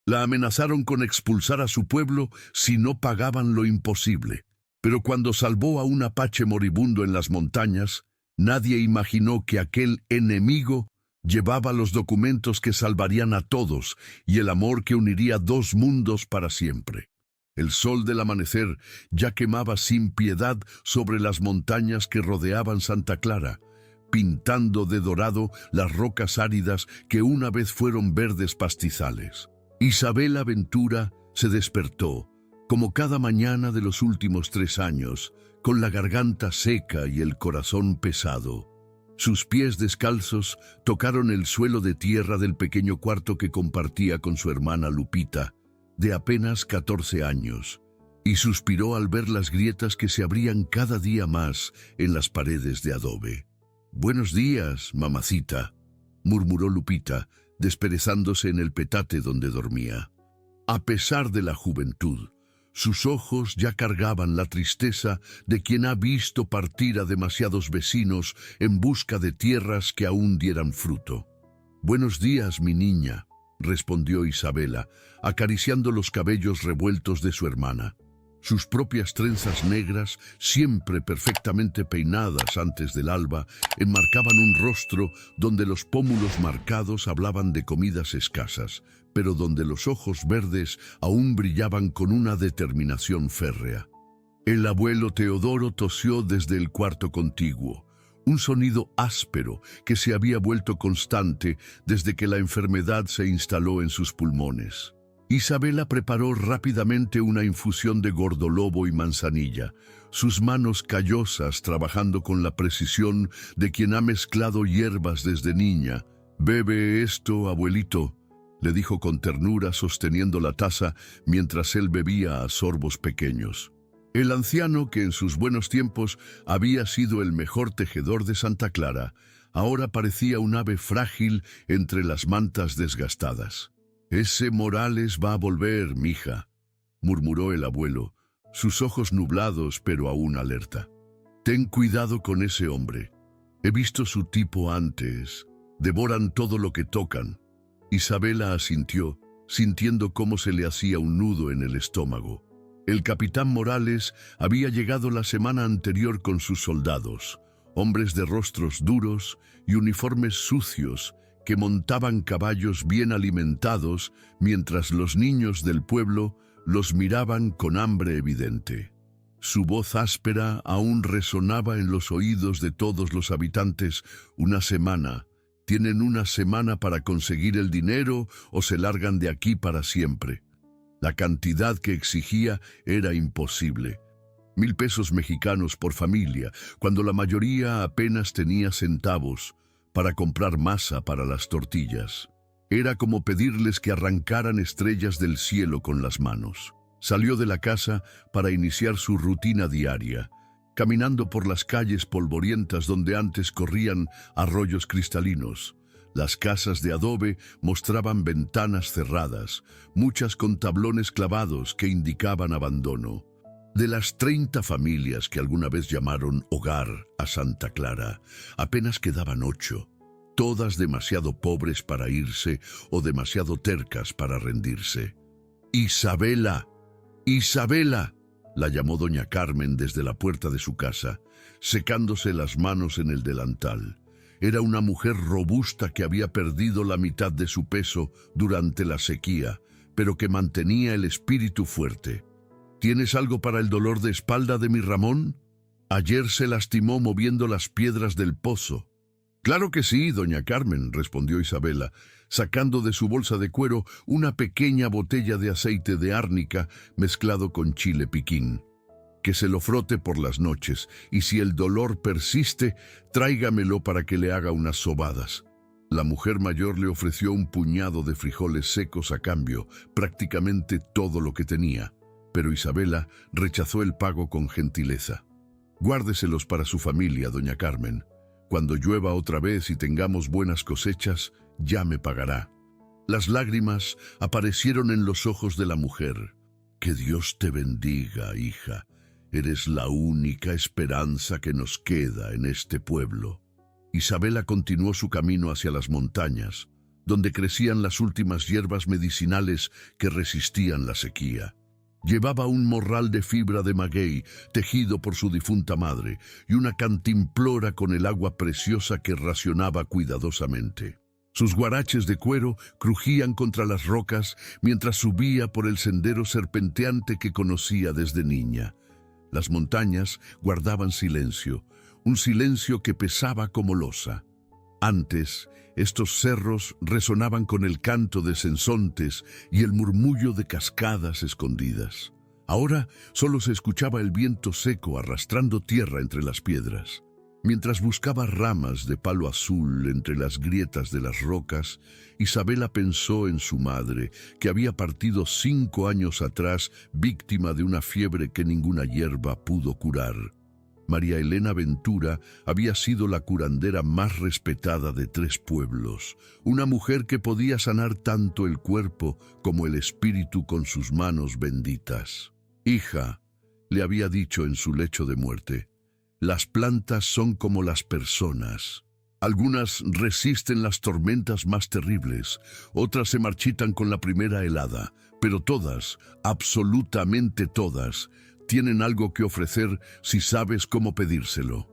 La amenazaron con expulsar a su pueblo si no pagaban lo imposible. Pero cuando salvó a un apache moribundo en las montañas, nadie imaginó que aquel enemigo llevaba los documentos que salvarían a todos y el amor que uniría dos mundos para siempre. El sol del amanecer ya quemaba sin piedad sobre las montañas que rodeaban Santa Clara, pintando de dorado las rocas áridas que una vez fueron verdes pastizales. Isabela Ventura se despertó, como cada mañana de los últimos 3 años, con la garganta seca y el corazón pesado. Sus pies descalzos tocaron el suelo de tierra del pequeño cuarto que compartía con su hermana Lupita, de apenas 14 años, y suspiró al ver las grietas que se abrían cada día más en las paredes de adobe. «Buenos días, mamacita», murmuró Lupita, desperezándose en el petate donde dormía. A pesar de la juventud, sus ojos ya cargaban la tristeza de quien ha visto partir a demasiados vecinos en busca de tierras que aún dieran fruto. «Buenos días, mi niña», respondió Isabela, acariciando los cabellos revueltos de su hermana. Sus propias trenzas negras, siempre perfectamente peinadas antes del alba, enmarcaban un rostro donde los pómulos marcados hablaban de comidas escasas, pero donde los ojos verdes aún brillaban con una determinación férrea. El abuelo Teodoro tosió desde el cuarto contiguo, un sonido áspero que se había vuelto constante desde que la enfermedad se instaló en sus pulmones. Isabela preparó rápidamente una infusión de gordolobo y manzanilla, sus manos callosas trabajando con la precisión de quien ha mezclado hierbas desde niña. «Bebe esto, abuelito», le dijo con ternura sosteniendo la taza mientras él bebía a sorbos pequeños. El anciano, que en sus buenos tiempos había sido el mejor tejedor de Santa Clara, ahora parecía un ave frágil entre las mantas desgastadas. «Ese Morales va a volver, mija», murmuró el abuelo, sus ojos nublados pero aún alerta. «Ten cuidado con ese hombre. He visto su tipo antes. Devoran todo lo que tocan». Isabela asintió, sintiendo cómo se le hacía un nudo en el estómago. El capitán Morales había llegado la semana anterior con sus soldados, hombres de rostros duros y uniformes sucios, que montaban caballos bien alimentados mientras los niños del pueblo los miraban con hambre evidente. Su voz áspera aún resonaba en los oídos de todos los habitantes. «Una semana. Tienen una semana para conseguir el dinero o se largan de aquí para siempre». La cantidad que exigía era imposible. 1,000 pesos mexicanos por familia, cuando la mayoría apenas tenía centavos para comprar masa para las tortillas. Era como pedirles que arrancaran estrellas del cielo con las manos. Salió de la casa para iniciar su rutina diaria, caminando por las calles polvorientas donde antes corrían arroyos cristalinos. Las casas de adobe mostraban ventanas cerradas, muchas con tablones clavados que indicaban abandono. De las 30 familias que alguna vez llamaron hogar a Santa Clara, apenas quedaban 8, todas demasiado pobres para irse o demasiado tercas para rendirse. «Isabela, Isabela», la llamó doña Carmen desde la puerta de su casa, secándose las manos en el delantal. Era una mujer robusta que había perdido la mitad de su peso durante la sequía, pero que mantenía el espíritu fuerte. «¿Tienes algo para el dolor de espalda de mi Ramón? Ayer se lastimó moviendo las piedras del pozo». «Claro que sí, doña Carmen», respondió Isabela, sacando de su bolsa de cuero una pequeña botella de aceite de árnica mezclado con chile piquín. «Que se lo frote por las noches, y si el dolor persiste, tráigamelo para que le haga unas sobadas». La mujer mayor le ofreció un puñado de frijoles secos a cambio, prácticamente todo lo que tenía, pero Isabela rechazó el pago con gentileza. «Guárdeselos para su familia, doña Carmen. Cuando llueva otra vez y tengamos buenas cosechas, ya me pagará». Las lágrimas aparecieron en los ojos de la mujer. «Que Dios te bendiga, hija. Eres la única esperanza que nos queda en este pueblo». Isabela continuó su camino hacia las montañas, donde crecían las últimas hierbas medicinales que resistían la sequía. Llevaba un morral de fibra de maguey, tejido por su difunta madre, y una cantimplora con el agua preciosa que racionaba cuidadosamente. Sus guaraches de cuero crujían contra las rocas mientras subía por el sendero serpenteante que conocía desde niña. Las montañas guardaban silencio, un silencio que pesaba como losa. Antes, estos cerros resonaban con el canto de sensontes y el murmullo de cascadas escondidas. Ahora solo se escuchaba el viento seco arrastrando tierra entre las piedras. Mientras buscaba ramas de palo azul entre las grietas de las rocas, Isabela pensó en su madre, que había partido 5 años atrás, víctima de una fiebre que ninguna hierba pudo curar. María Elena Ventura había sido la curandera más respetada de 3 pueblos, una mujer que podía sanar tanto el cuerpo como el espíritu con sus manos benditas. «Hija», le había dicho en su lecho de muerte, «las plantas son como las personas. Algunas resisten las tormentas más terribles, otras se marchitan con la primera helada, pero todas, absolutamente todas, tienen algo que ofrecer si sabes cómo pedírselo».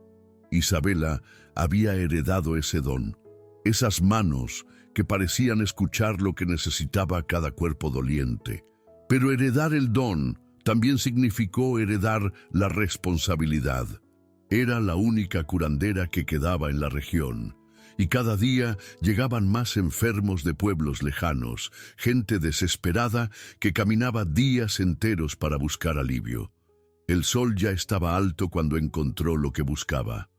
Isabela había heredado ese don, esas manos que parecían escuchar lo que necesitaba cada cuerpo doliente. Pero heredar el don también significó heredar la responsabilidad. Era la única curandera que quedaba en la región, y cada día llegaban más enfermos de pueblos lejanos, gente desesperada que caminaba días enteros para buscar alivio. El sol ya estaba alto cuando encontró lo que buscaba.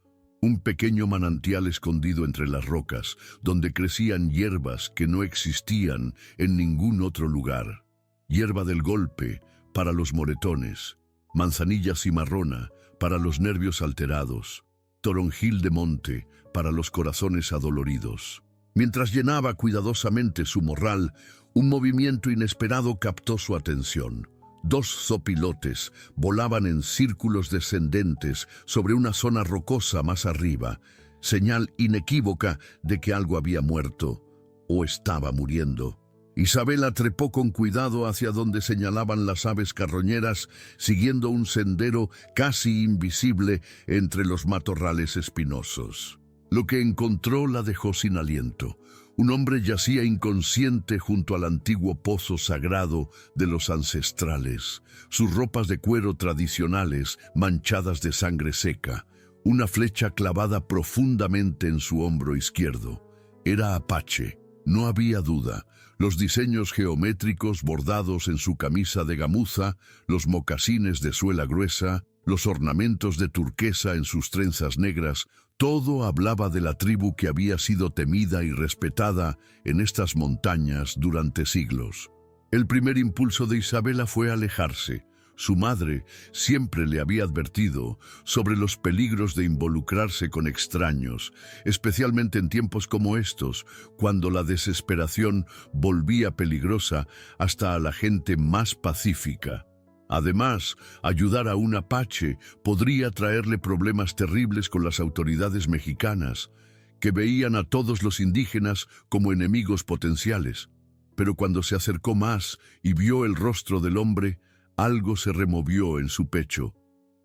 Un pequeño manantial escondido entre las rocas, donde crecían hierbas que no existían en ningún otro lugar. Hierba del golpe, para los moretones, manzanilla cimarrona, para los nervios alterados, toronjil de monte, para los corazones adoloridos. Mientras llenaba cuidadosamente su morral, un movimiento inesperado captó su atención. 2 zopilotes volaban en círculos descendentes sobre una zona rocosa más arriba, señal inequívoca de que algo había muerto o estaba muriendo. Isabela trepó con cuidado hacia donde señalaban las aves carroñeras, siguiendo un sendero casi invisible entre los matorrales espinosos. Lo que encontró la dejó sin aliento. Un hombre yacía inconsciente junto al antiguo pozo sagrado de los ancestrales, sus ropas de cuero tradicionales manchadas de sangre seca, una flecha clavada profundamente en su hombro izquierdo. Era apache, no había duda. Los diseños geométricos bordados en su camisa de gamuza, los mocasines de suela gruesa, los ornamentos de turquesa en sus trenzas negras, todo hablaba de la tribu que había sido temida y respetada en estas montañas durante siglos. El primer impulso de Isabela fue alejarse. Su madre siempre le había advertido sobre los peligros de involucrarse con extraños, especialmente en tiempos como estos, cuando la desesperación volvía peligrosa hasta a la gente más pacífica. Además, ayudar a un apache podría traerle problemas terribles con las autoridades mexicanas, que veían a todos los indígenas como enemigos potenciales. Pero cuando se acercó más y vio el rostro del hombre, algo se removió en su pecho.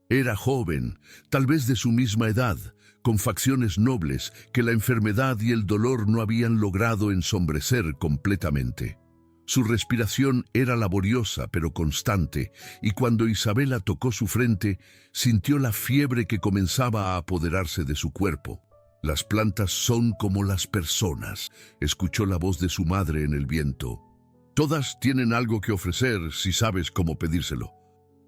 Era joven, tal vez de su misma edad, con facciones nobles que la enfermedad y el dolor no habían logrado ensombrecer completamente. Su respiración era laboriosa pero constante, y cuando Isabela tocó su frente, sintió la fiebre que comenzaba a apoderarse de su cuerpo. «Las plantas son como las personas», escuchó la voz de su madre en el viento. «Todas tienen algo que ofrecer si sabes cómo pedírselo».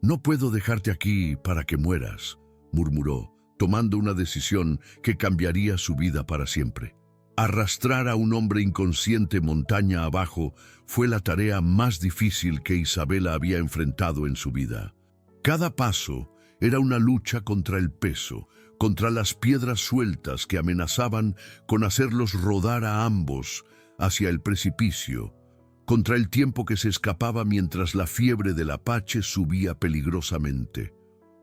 «No puedo dejarte aquí para que mueras», murmuró, tomando una decisión que cambiaría su vida para siempre. Arrastrar a un hombre inconsciente montaña abajo fue la tarea más difícil que Isabela había enfrentado en su vida. Cada paso era una lucha contra el peso, contra las piedras sueltas que amenazaban con hacerlos rodar a ambos hacia el precipicio, contra el tiempo que se escapaba mientras la fiebre del apache subía peligrosamente.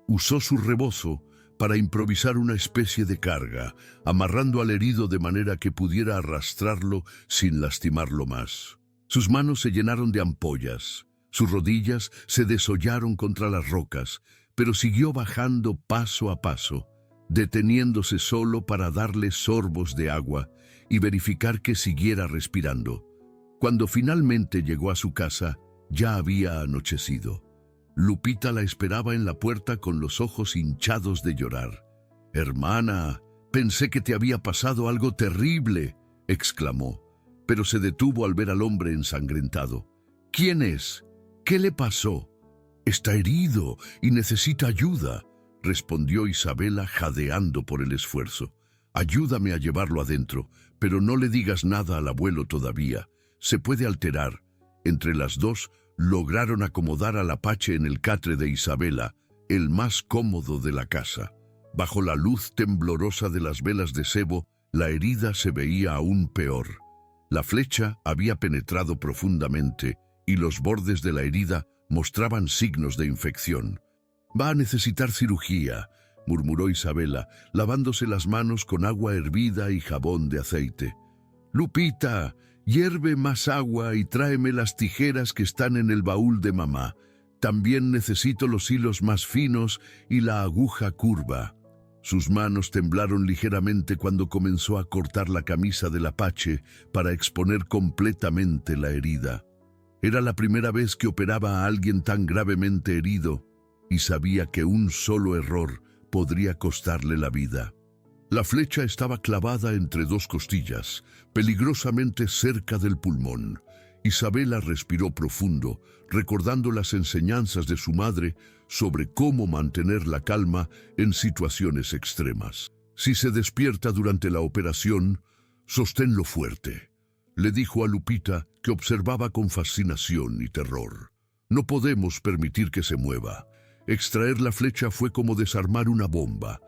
Usó su rebozo para improvisar una especie de carga, amarrando al herido de manera que pudiera arrastrarlo sin lastimarlo más. Sus manos se llenaron de ampollas, sus rodillas se desollaron contra las rocas, pero siguió bajando paso a paso, deteniéndose solo para darle sorbos de agua y verificar que siguiera respirando. Cuando finalmente llegó a su casa, ya había anochecido. Lupita la esperaba en la puerta con los ojos hinchados de llorar. «Hermana, pensé que te había pasado algo terrible», exclamó, pero se detuvo al ver al hombre ensangrentado. «¿Quién es? ¿Qué le pasó?» «Está herido y necesita ayuda», respondió Isabela jadeando por el esfuerzo. «Ayúdame a llevarlo adentro, pero no le digas nada al abuelo todavía. Se puede alterar». Entre las dos, lograron acomodar al apache en el catre de Isabela, el más cómodo de la casa. Bajo la luz temblorosa de las velas de sebo, la herida se veía aún peor. La flecha había penetrado profundamente y los bordes de la herida mostraban signos de infección. «Va a necesitar cirugía», murmuró Isabela, lavándose las manos con agua hervida y jabón de aceite. «Lupita, hierve más agua y tráeme las tijeras que están en el baúl de mamá. También necesito los hilos más finos y la aguja curva». Sus manos temblaron ligeramente cuando comenzó a cortar la camisa del apache para exponer completamente la herida. Era la primera vez que operaba a alguien tan gravemente herido y sabía que un solo error podría costarle la vida. La flecha estaba clavada entre dos costillas, peligrosamente cerca del pulmón. Isabela respiró profundo, recordando las enseñanzas de su madre sobre cómo mantener la calma en situaciones extremas. «Si se despierta durante la operación, sosténlo fuerte», le dijo a Lupita, que observaba con fascinación y terror. «No podemos permitir que se mueva». Extraer la flecha fue como desarmar una bomba.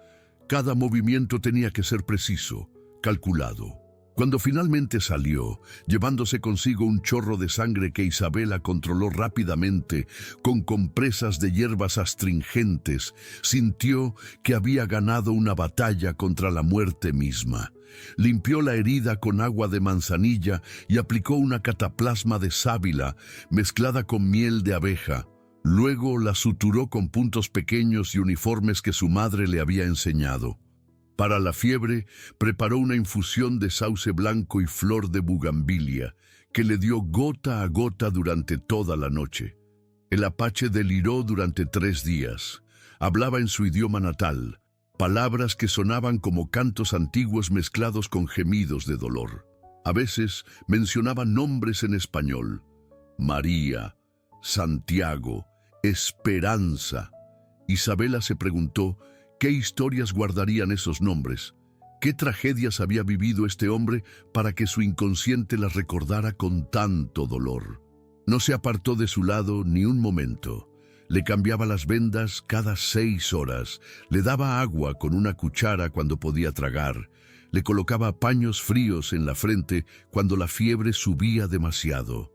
Cada movimiento tenía que ser preciso, calculado. Cuando finalmente salió, llevándose consigo un chorro de sangre que Isabela controló rápidamente con compresas de hierbas astringentes, sintió que había ganado una batalla contra la muerte misma. Limpió la herida con agua de manzanilla y aplicó una cataplasma de sábila mezclada con miel de abeja. Luego la suturó con puntos pequeños y uniformes que su madre le había enseñado. Para la fiebre, preparó una infusión de sauce blanco y flor de bugambilia, que le dio gota a gota durante toda la noche. El apache deliró durante 3 días. Hablaba en su idioma natal, palabras que sonaban como cantos antiguos mezclados con gemidos de dolor. A veces mencionaba nombres en español: María, Santiago, Esperanza. Isabela se preguntó qué historias guardarían esos nombres, qué tragedias había vivido este hombre para que su inconsciente las recordara con tanto dolor. No se apartó de su lado ni un momento. Le cambiaba las vendas cada 6 horas, le daba agua con una cuchara cuando podía tragar, le colocaba paños fríos en la frente cuando la fiebre subía demasiado.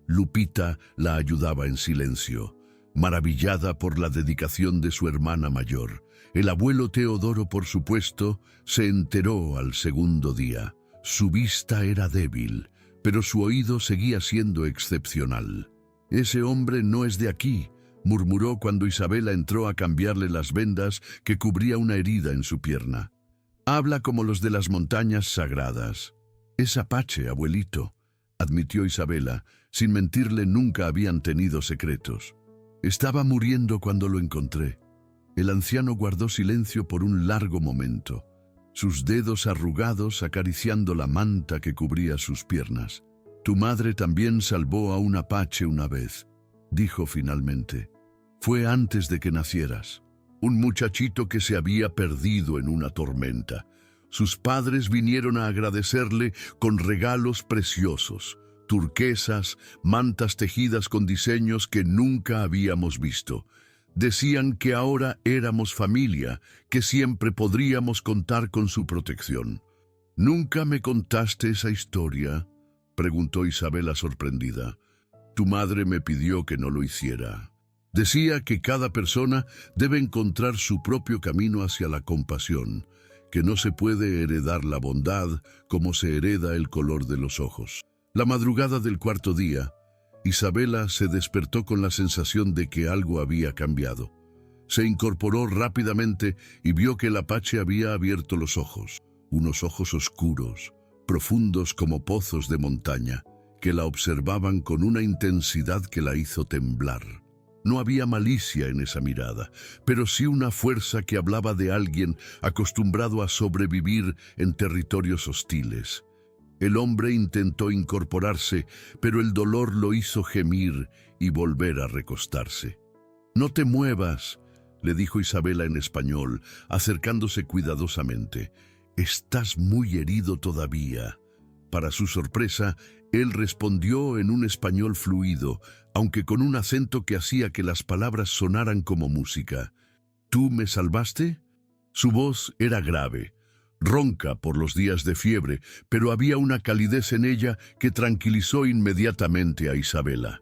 Lupita la ayudaba en silencio, maravillada por la dedicación de su hermana mayor. El abuelo Teodoro, por supuesto, se enteró al segundo día. Su vista era débil, pero su oído seguía siendo excepcional. «Ese hombre no es de aquí», murmuró cuando Isabela entró a cambiarle las vendas que cubría una herida en su pierna. «Habla como los de las montañas sagradas». «Es apache, abuelito», admitió Isabela. Sin mentirle, nunca habían tenido secretos. «Estaba muriendo cuando lo encontré». El anciano guardó silencio por un largo momento, sus dedos arrugados acariciando la manta que cubría sus piernas. «Tu madre también salvó a un apache una vez», dijo finalmente. «Fue antes de que nacieras. Un muchachito que se había perdido en una tormenta. Sus padres vinieron a agradecerle con regalos preciosos, turquesas, mantas tejidas con diseños que nunca habíamos visto. Decían que ahora éramos familia, que siempre podríamos contar con su protección». «¿Nunca me contaste esa historia?», preguntó Isabela sorprendida. «Tu madre me pidió que no lo hiciera». Decía que cada persona debe encontrar su propio camino hacia la compasión, que no se puede heredar la bondad como se hereda el color de los ojos. La madrugada del cuarto día, Isabela se despertó con la sensación de que algo había cambiado. Se incorporó rápidamente y vio que el apache había abierto los ojos, unos ojos oscuros, profundos como pozos de montaña, que la observaban con una intensidad que la hizo temblar. No había malicia en esa mirada, pero sí una fuerza que hablaba de alguien acostumbrado a sobrevivir en territorios hostiles. El hombre intentó incorporarse, pero el dolor lo hizo gemir y volver a recostarse. «No te muevas», le dijo Isabela en español, acercándose cuidadosamente. «Estás muy herido todavía». Para su sorpresa, él respondió en un español fluido, aunque con un acento que hacía que las palabras sonaran como música. «¿Tú me salvaste?» Su voz era grave, ronca por los días de fiebre, pero había una calidez en ella que tranquilizó inmediatamente a Isabela.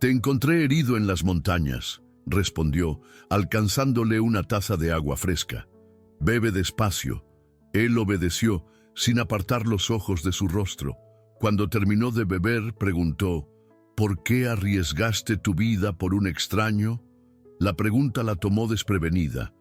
«Te encontré herido en las montañas», respondió, alcanzándole una taza de agua fresca. «Bebe despacio». Él obedeció, sin apartar los ojos de su rostro. Cuando terminó de beber, preguntó, «¿Por qué arriesgaste tu vida por un extraño?» La pregunta la tomó desprevenida.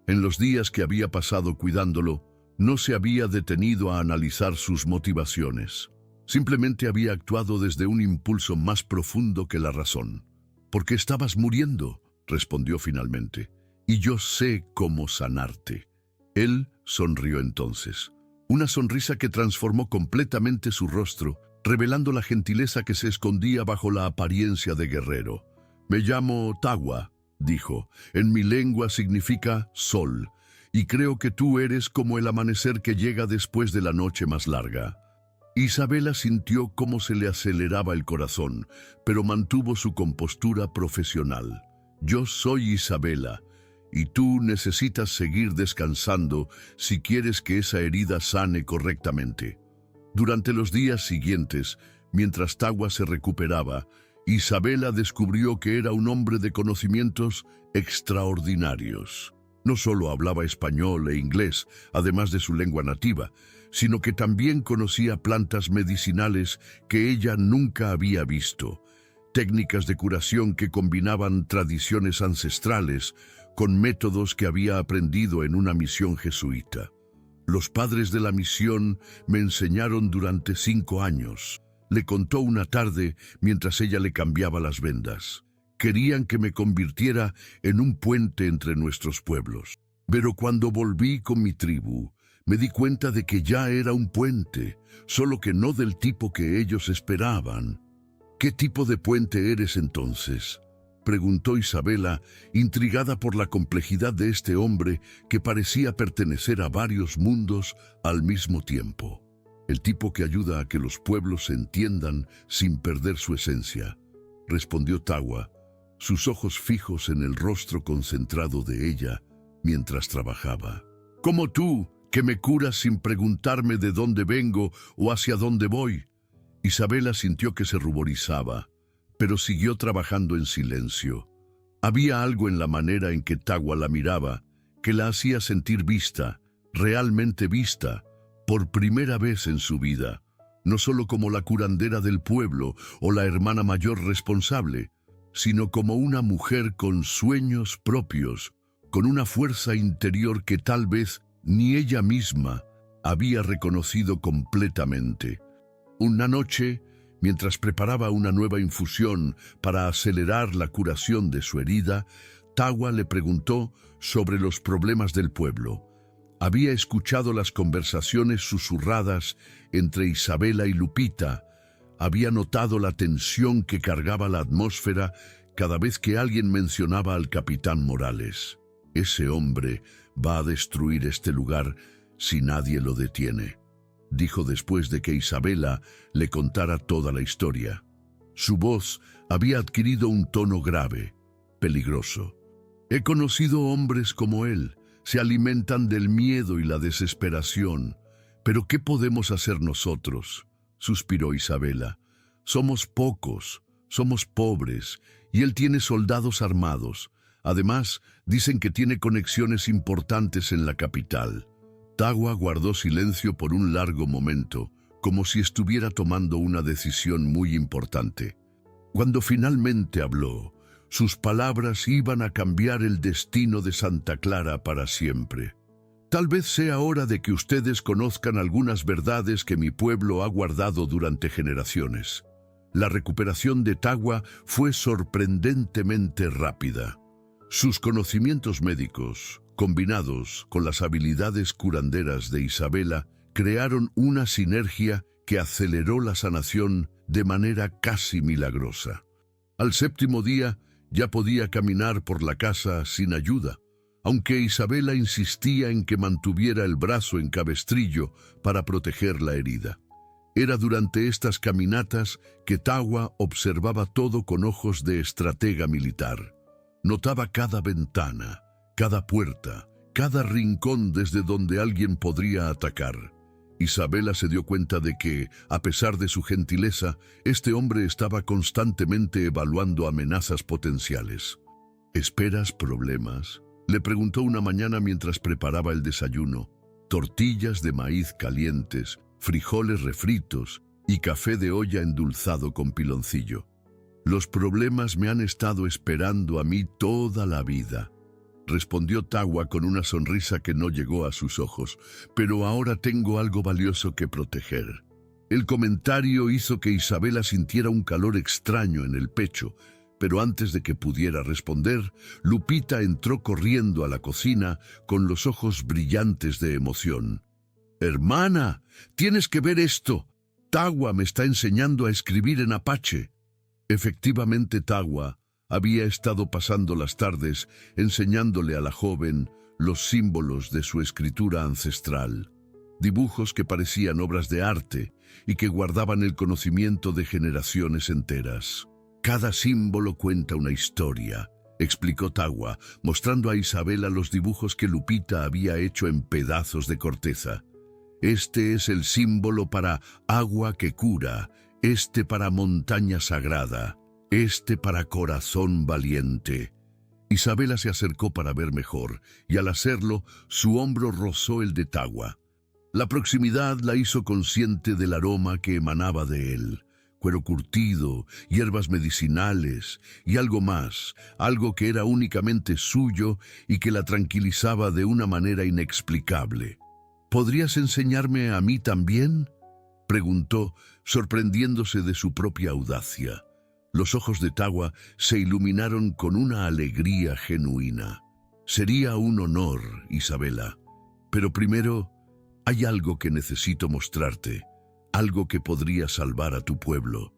En los días que había pasado cuidándolo, no se había detenido a analizar sus motivaciones. Simplemente había actuado desde un impulso más profundo que la razón. «Porque estabas muriendo», respondió finalmente, «y yo sé cómo sanarte». Él sonrió entonces. Una sonrisa que transformó completamente su rostro, revelando la gentileza que se escondía bajo la apariencia de guerrero. «Me llamo Tagua», dijo. «En mi lengua significa sol, y creo que tú eres como el amanecer que llega después de la noche más larga». Isabela sintió cómo se le aceleraba el corazón, pero mantuvo su compostura profesional. «Yo soy Isabela, y tú necesitas seguir descansando si quieres que esa herida sane correctamente». Durante los días siguientes, mientras Tagua se recuperaba, Isabela descubrió que era un hombre de conocimientos extraordinarios. No solo hablaba español e inglés, además de su lengua nativa, sino que también conocía plantas medicinales que ella nunca había visto, técnicas de curación que combinaban tradiciones ancestrales con métodos que había aprendido en una misión jesuita. «Los padres de la misión me enseñaron durante 5 años», le contó una tarde mientras ella le cambiaba las vendas. «Querían que me convirtiera en un puente entre nuestros pueblos. Pero cuando volví con mi tribu, me di cuenta de que ya era un puente, solo que no del tipo que ellos esperaban». «¿Qué tipo de puente eres entonces?», preguntó Isabela, intrigada por la complejidad de este hombre que parecía pertenecer a varios mundos al mismo tiempo. «El tipo que ayuda a que los pueblos se entiendan sin perder su esencia», respondió Tagua, sus ojos fijos en el rostro concentrado de ella mientras trabajaba. «Como tú, que me curas sin preguntarme de dónde vengo o hacia dónde voy». Isabela sintió que se ruborizaba, pero siguió trabajando en silencio. Había algo en la manera en que Tagua la miraba que la hacía sentir vista, realmente vista, por primera vez en su vida, no solo como la curandera del pueblo o la hermana mayor responsable, sino como una mujer con sueños propios, con una fuerza interior que tal vez ni ella misma había reconocido completamente. Una noche, mientras preparaba una nueva infusión para acelerar la curación de su herida, Tagua le preguntó sobre los problemas del pueblo. Había escuchado las conversaciones susurradas entre Isabela y Lupita. Había notado la tensión que cargaba la atmósfera cada vez que alguien mencionaba al capitán Morales. «Ese hombre va a destruir este lugar si nadie lo detiene», dijo después de que Isabela le contara toda la historia. Su voz había adquirido un tono grave, peligroso. «He conocido hombres como él, se alimentan del miedo y la desesperación. ¿Pero qué podemos hacer nosotros?», suspiró Isabela. «Somos pocos, Somos pobres y él tiene soldados armados. Además, dicen que tiene conexiones importantes en la capital. Tagua guardó silencio por un largo momento, como si estuviera tomando una decisión muy importante. Cuando finalmente habló, sus palabras iban a cambiar el destino de Santa Clara para siempre. Tal vez sea hora de que ustedes conozcan algunas verdades que mi pueblo ha guardado durante generaciones. La recuperación de Tagua fue sorprendentemente rápida. Sus conocimientos médicos, combinados con las habilidades curanderas de Isabela, crearon una sinergia que aceleró la sanación de manera casi milagrosa. Al 7º día ya podía caminar por la casa sin ayuda, aunque Isabela insistía en que mantuviera el brazo en cabestrillo para proteger la herida. Era durante estas caminatas que Tagua observaba todo con ojos de estratega militar. Notaba cada ventana, cada puerta, cada rincón desde donde alguien podría atacar. Isabela se dio cuenta de que, a pesar de su gentileza, este hombre estaba constantemente evaluando amenazas potenciales. ¿Esperas problemas?, le preguntó una mañana mientras preparaba el desayuno. Tortillas de maíz calientes, frijoles refritos y café de olla endulzado con piloncillo. Los problemas me han estado esperando a mí toda la vida, respondió Tagua con una sonrisa que no llegó a sus ojos, pero ahora tengo algo valioso que proteger. El comentario hizo que Isabela sintiera un calor extraño en el pecho, pero antes de que pudiera responder, Lupita entró corriendo a la cocina con los ojos brillantes de emoción. «Hermana, tienes que ver esto. Tagua me está enseñando a escribir en apache». Efectivamente, Tagua había estado pasando las tardes enseñándole a la joven los símbolos de su escritura ancestral, dibujos que parecían obras de arte y que guardaban el conocimiento de generaciones enteras. «Cada símbolo cuenta una historia», explicó Tagua, mostrando a Isabela los dibujos que Lupita había hecho en pedazos de corteza. «Este es el símbolo para agua que cura, este para montaña sagrada, este para corazón valiente». Isabela se acercó para ver mejor, y al hacerlo, su hombro rozó el de Tagua. La proximidad la hizo consciente del aroma que emanaba de él. Cuero curtido, hierbas medicinales y algo más, algo que era únicamente suyo y que la tranquilizaba de una manera inexplicable. «¿Podrías enseñarme a mí también?», preguntó, sorprendiéndose de su propia audacia. Los ojos de Tagua se iluminaron con una alegría genuina. «Sería un honor, Isabela. Pero primero, hay algo que necesito mostrarte. Algo que podría salvar a tu pueblo».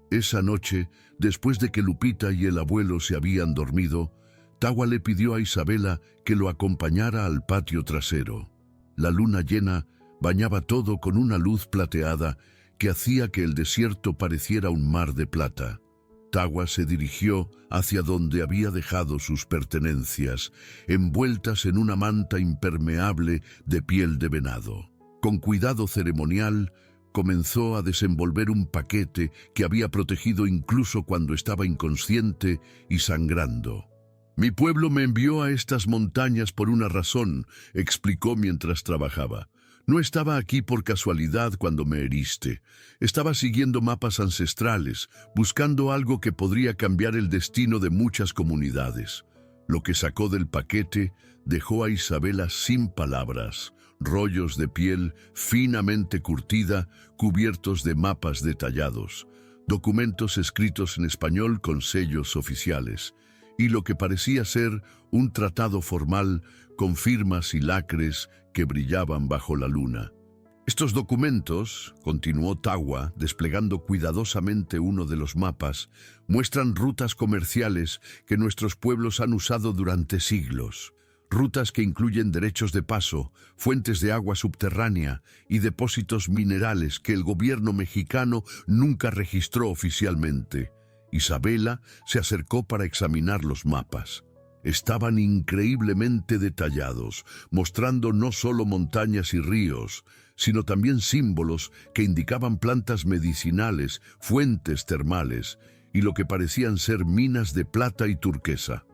Esa noche, después de que Lupita y el abuelo se habían dormido, Tagua le pidió a Isabela que lo acompañara al patio trasero. La luna llena bañaba todo con una luz plateada que hacía que el desierto pareciera un mar de plata. Tagua se dirigió hacia donde había dejado sus pertenencias, envueltas en una manta impermeable de piel de venado. Con cuidado ceremonial, comenzó a desenvolver un paquete que había protegido incluso cuando estaba inconsciente y sangrando. «Mi pueblo me envió a estas montañas por una razón», explicó mientras trabajaba. «No estaba aquí por casualidad cuando me heriste. Estaba siguiendo mapas ancestrales, buscando algo que podría cambiar el destino de muchas comunidades». Lo que sacó del paquete dejó a Isabela sin palabras. Rollos de piel finamente curtida, cubiertos de mapas detallados, documentos escritos en español con sellos oficiales, y lo que parecía ser un tratado formal con firmas y lacres que brillaban bajo la luna. «Estos documentos», continuó Tagua, desplegando cuidadosamente uno de los mapas, «muestran rutas comerciales que nuestros pueblos han usado durante siglos. Rutas que incluyen derechos de paso, fuentes de agua subterránea y depósitos minerales que el gobierno mexicano nunca registró oficialmente». Isabela se acercó para examinar los mapas. Estaban increíblemente detallados, mostrando no solo montañas y ríos, sino también símbolos que indicaban plantas medicinales, fuentes termales y lo que parecían ser minas de plata y turquesa.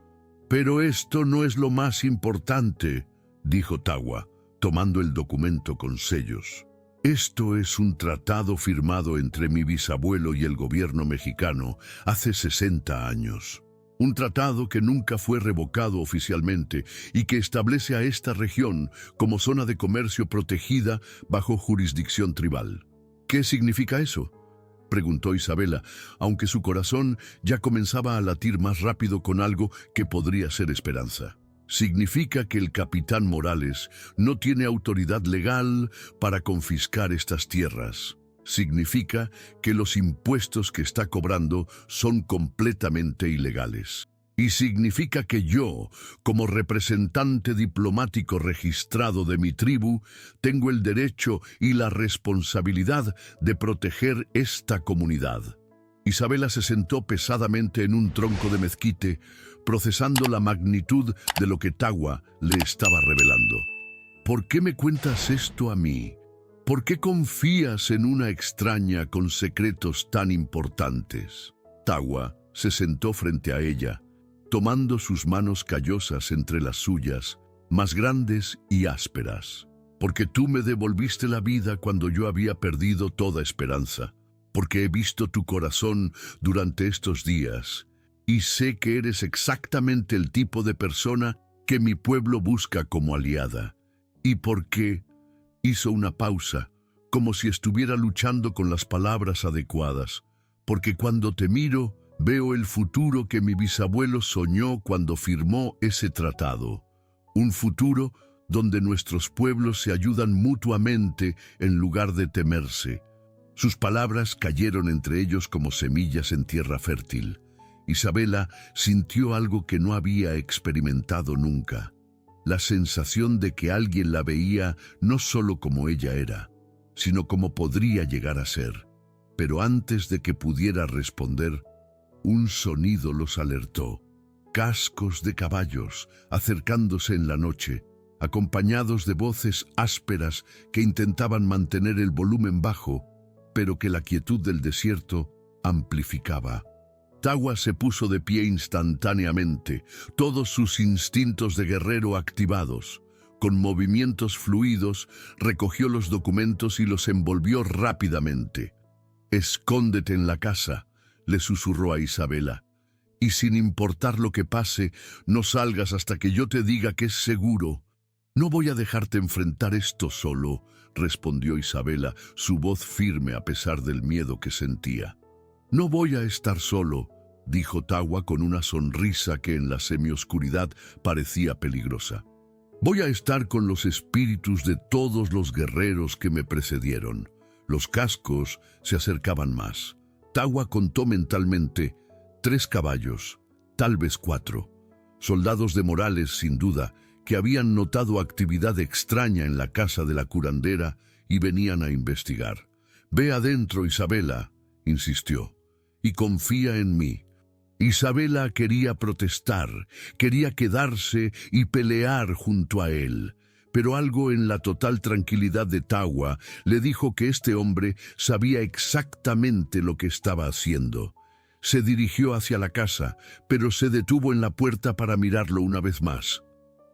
«Pero esto no es lo más importante», dijo Tagua, tomando el documento con sellos. «Esto es un tratado firmado entre mi bisabuelo y el gobierno mexicano hace 60 años. Un tratado que nunca fue revocado oficialmente y que establece a esta región como zona de comercio protegida bajo jurisdicción tribal». «¿Qué significa eso?», preguntó Isabela, aunque su corazón ya comenzaba a latir más rápido con algo que podría ser esperanza. «Significa que el capitán Morales no tiene autoridad legal para confiscar estas tierras. Significa que los impuestos que está cobrando son completamente ilegales. Y significa que yo, como representante diplomático registrado de mi tribu, tengo el derecho y la responsabilidad de proteger esta comunidad». Isabela se sentó pesadamente en un tronco de mezquite, procesando la magnitud de lo que Tagua le estaba revelando. «¿Por qué me cuentas esto a mí? ¿Por qué confías en una extraña con secretos tan importantes?». Tagua se sentó frente a ella, tomando sus manos callosas entre las suyas, más grandes y ásperas. «Porque tú me devolviste la vida cuando yo había perdido toda esperanza. Porque he visto tu corazón durante estos días y sé que eres exactamente el tipo de persona que mi pueblo busca como aliada. Y porque…» hizo una pausa, como si estuviera luchando con las palabras adecuadas. «Porque cuando te miro, veo el futuro que mi bisabuelo soñó cuando firmó ese tratado. Un futuro donde nuestros pueblos se ayudan mutuamente en lugar de temerse». Sus palabras cayeron entre ellos como semillas en tierra fértil. Isabela sintió algo que no había experimentado nunca. La sensación de que alguien la veía no solo como ella era, sino como podría llegar a ser. Pero antes de que pudiera responder, un sonido los alertó. Cascos de caballos acercándose en la noche, acompañados de voces ásperas que intentaban mantener el volumen bajo, pero que la quietud del desierto amplificaba. Tagua se puso de pie instantáneamente, todos sus instintos de guerrero activados. Con movimientos fluidos, recogió los documentos y los envolvió rápidamente. «Escóndete en la casa», le susurró a Isabela. «Y sin importar lo que pase, no salgas hasta que yo te diga que es seguro». «No voy a dejarte enfrentar esto solo», respondió Isabela, su voz firme a pesar del miedo que sentía. «No voy a estar solo», dijo Tagua con una sonrisa que en la semioscuridad parecía peligrosa. «Voy a estar con los espíritus de todos los guerreros que me precedieron». Los cascos se acercaban más. Tagua contó mentalmente 3 caballos, tal vez 4. Soldados de Morales, sin duda, que habían notado actividad extraña en la casa de la curandera y venían a investigar. «Ve adentro, Isabela», insistió, «y confía en mí». Isabela quería protestar, quería quedarse y pelear junto a él, pero algo en la total tranquilidad de Tagua le dijo que este hombre sabía exactamente lo que estaba haciendo. Se dirigió hacia la casa, pero se detuvo en la puerta para mirarlo una vez más.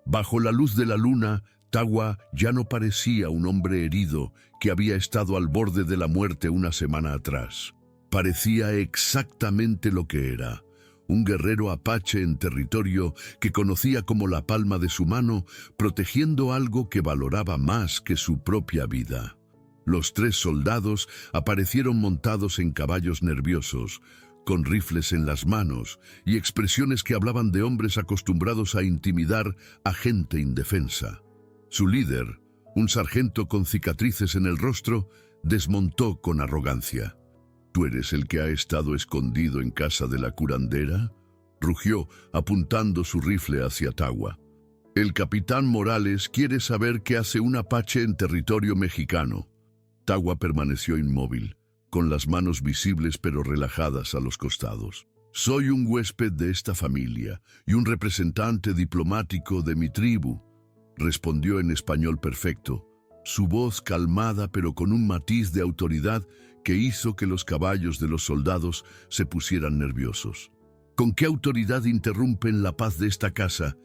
Bajo la luz de la luna, Tagua ya no parecía un hombre herido que había estado al borde de la muerte una semana atrás. Parecía exactamente lo que era, un guerrero apache en territorio que conocía como la palma de su mano, protegiendo algo que valoraba más que su propia vida. Los 3 soldados aparecieron montados en caballos nerviosos, con rifles en las manos y expresiones que hablaban de hombres acostumbrados a intimidar a gente indefensa. Su líder, un sargento con cicatrices en el rostro, desmontó con arrogancia. «¿Tú eres el que ha estado escondido en casa de la curandera?», rugió, apuntando su rifle hacia Tagua. «El capitán Morales quiere saber qué hace un apache en territorio mexicano». Tagua permaneció inmóvil, con las manos visibles pero relajadas a los costados. «Soy un huésped de esta familia y un representante diplomático de mi tribu», respondió en español perfecto, su voz calmada pero con un matiz de autoridad que hizo que los caballos de los soldados se pusieran nerviosos. ¿Con qué autoridad interrumpen la paz de esta casa?